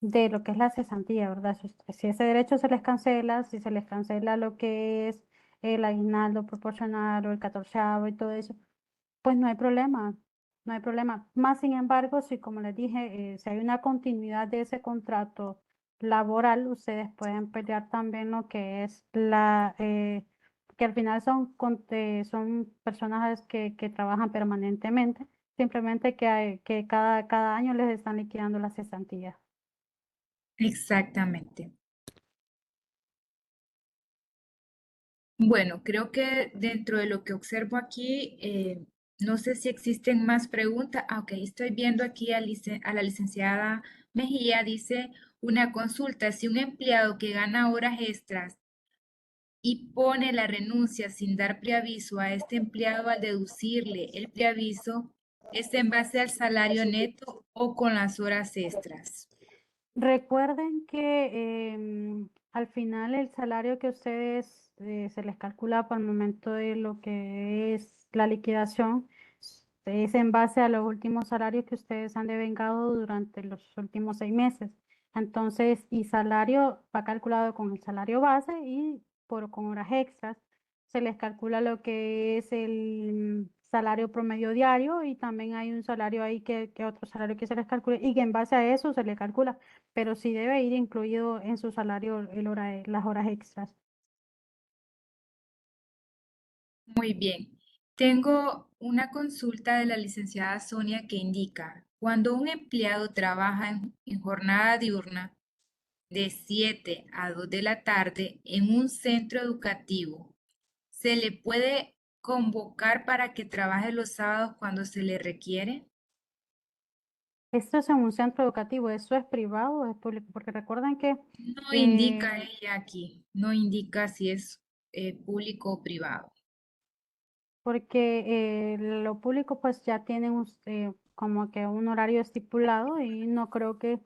de lo que es la cesantía, ¿verdad? Si ese derecho se les cancela, si se les cancela lo que es el aguinaldo proporcional o el catorceavo y todo eso, pues no hay problema. no hay problema. Más sin embargo, si como les dije, si hay una continuidad de ese contrato laboral, ustedes pueden pelear también lo que es que al final son personas que trabajan permanentemente, simplemente que cada año les están liquidando las cesantías.
Exactamente. Bueno, creo que dentro de lo que observo aquí, no sé si existen más preguntas. Ah, ok, estoy viendo aquí a la licenciada Mejía, dice una consulta. Si un empleado que gana horas extras y pone la renuncia sin dar preaviso a este empleado al deducirle el preaviso, ¿es en base al salario neto o con las horas extras?
Recuerden que al final el salario que ustedes se les calcula para el momento de lo que es la liquidación es en base a los últimos salarios que ustedes han devengado durante los últimos 6 meses. Entonces, y salario va calculado con el salario base y con horas extras. Se les calcula lo que es el salario promedio diario y también hay un salario ahí que otro salario que se les calcule y que en base a eso se le calcula, pero sí debe ir incluido en su salario las horas extras.
Muy bien. Tengo una consulta de la licenciada Sonia que indica, cuando un empleado trabaja en jornada diurna de 7 a 2 de la tarde en un centro educativo, ¿se le puede convocar para que trabaje los sábados cuando se le requiere?
Esto es en un centro educativo, eso es privado o es público, porque recuerden que
No indica
eh,
ella aquí, no indica si es público o privado.
lo público pues ya tiene como que un horario estipulado y no creo que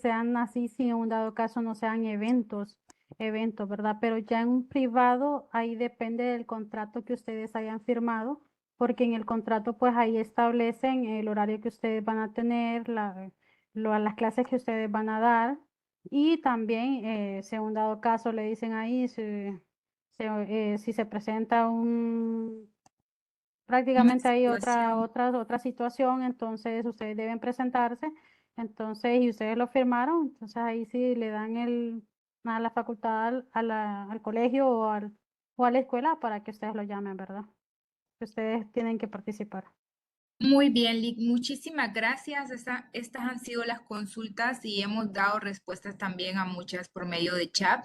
sean así si en un dado caso no sean eventos, ¿verdad? Pero ya en un privado ahí depende del contrato que ustedes hayan firmado, porque en el contrato pues ahí establecen el horario que ustedes van a tener, las clases que ustedes van a dar y también si en un dado caso le dicen ahí si se presenta
Una
prácticamente hay
situación.
otra situación, entonces ustedes deben presentarse, entonces, y ustedes lo firmaron, entonces ahí sí le dan a la facultad, al colegio o a la escuela para que ustedes lo llamen, ¿verdad? Que ustedes tienen que participar.
Muy bien, Lick, muchísimas gracias. Estas han sido las consultas y hemos dado respuestas también a muchas por medio de chat.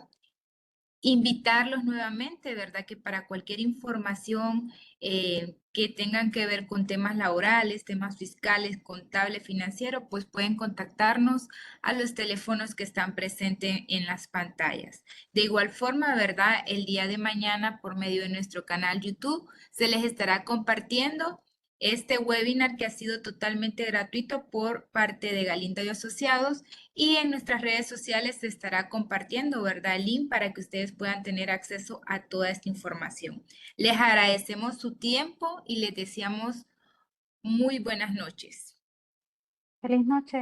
Invitarlos nuevamente, ¿verdad? Que para cualquier información que tengan que ver con temas laborales, temas fiscales, contable, financiero, pues pueden contactarnos a los teléfonos que están presentes en las pantallas. De igual forma, ¿verdad? El día de mañana, por medio de nuestro canal YouTube, se les estará compartiendo este webinar que ha sido totalmente gratuito por parte de Galindo y Asociados y en nuestras redes sociales se estará compartiendo, ¿verdad? El link para que ustedes puedan tener acceso a toda esta información. Les agradecemos su tiempo y les deseamos muy buenas noches.
Feliz noche.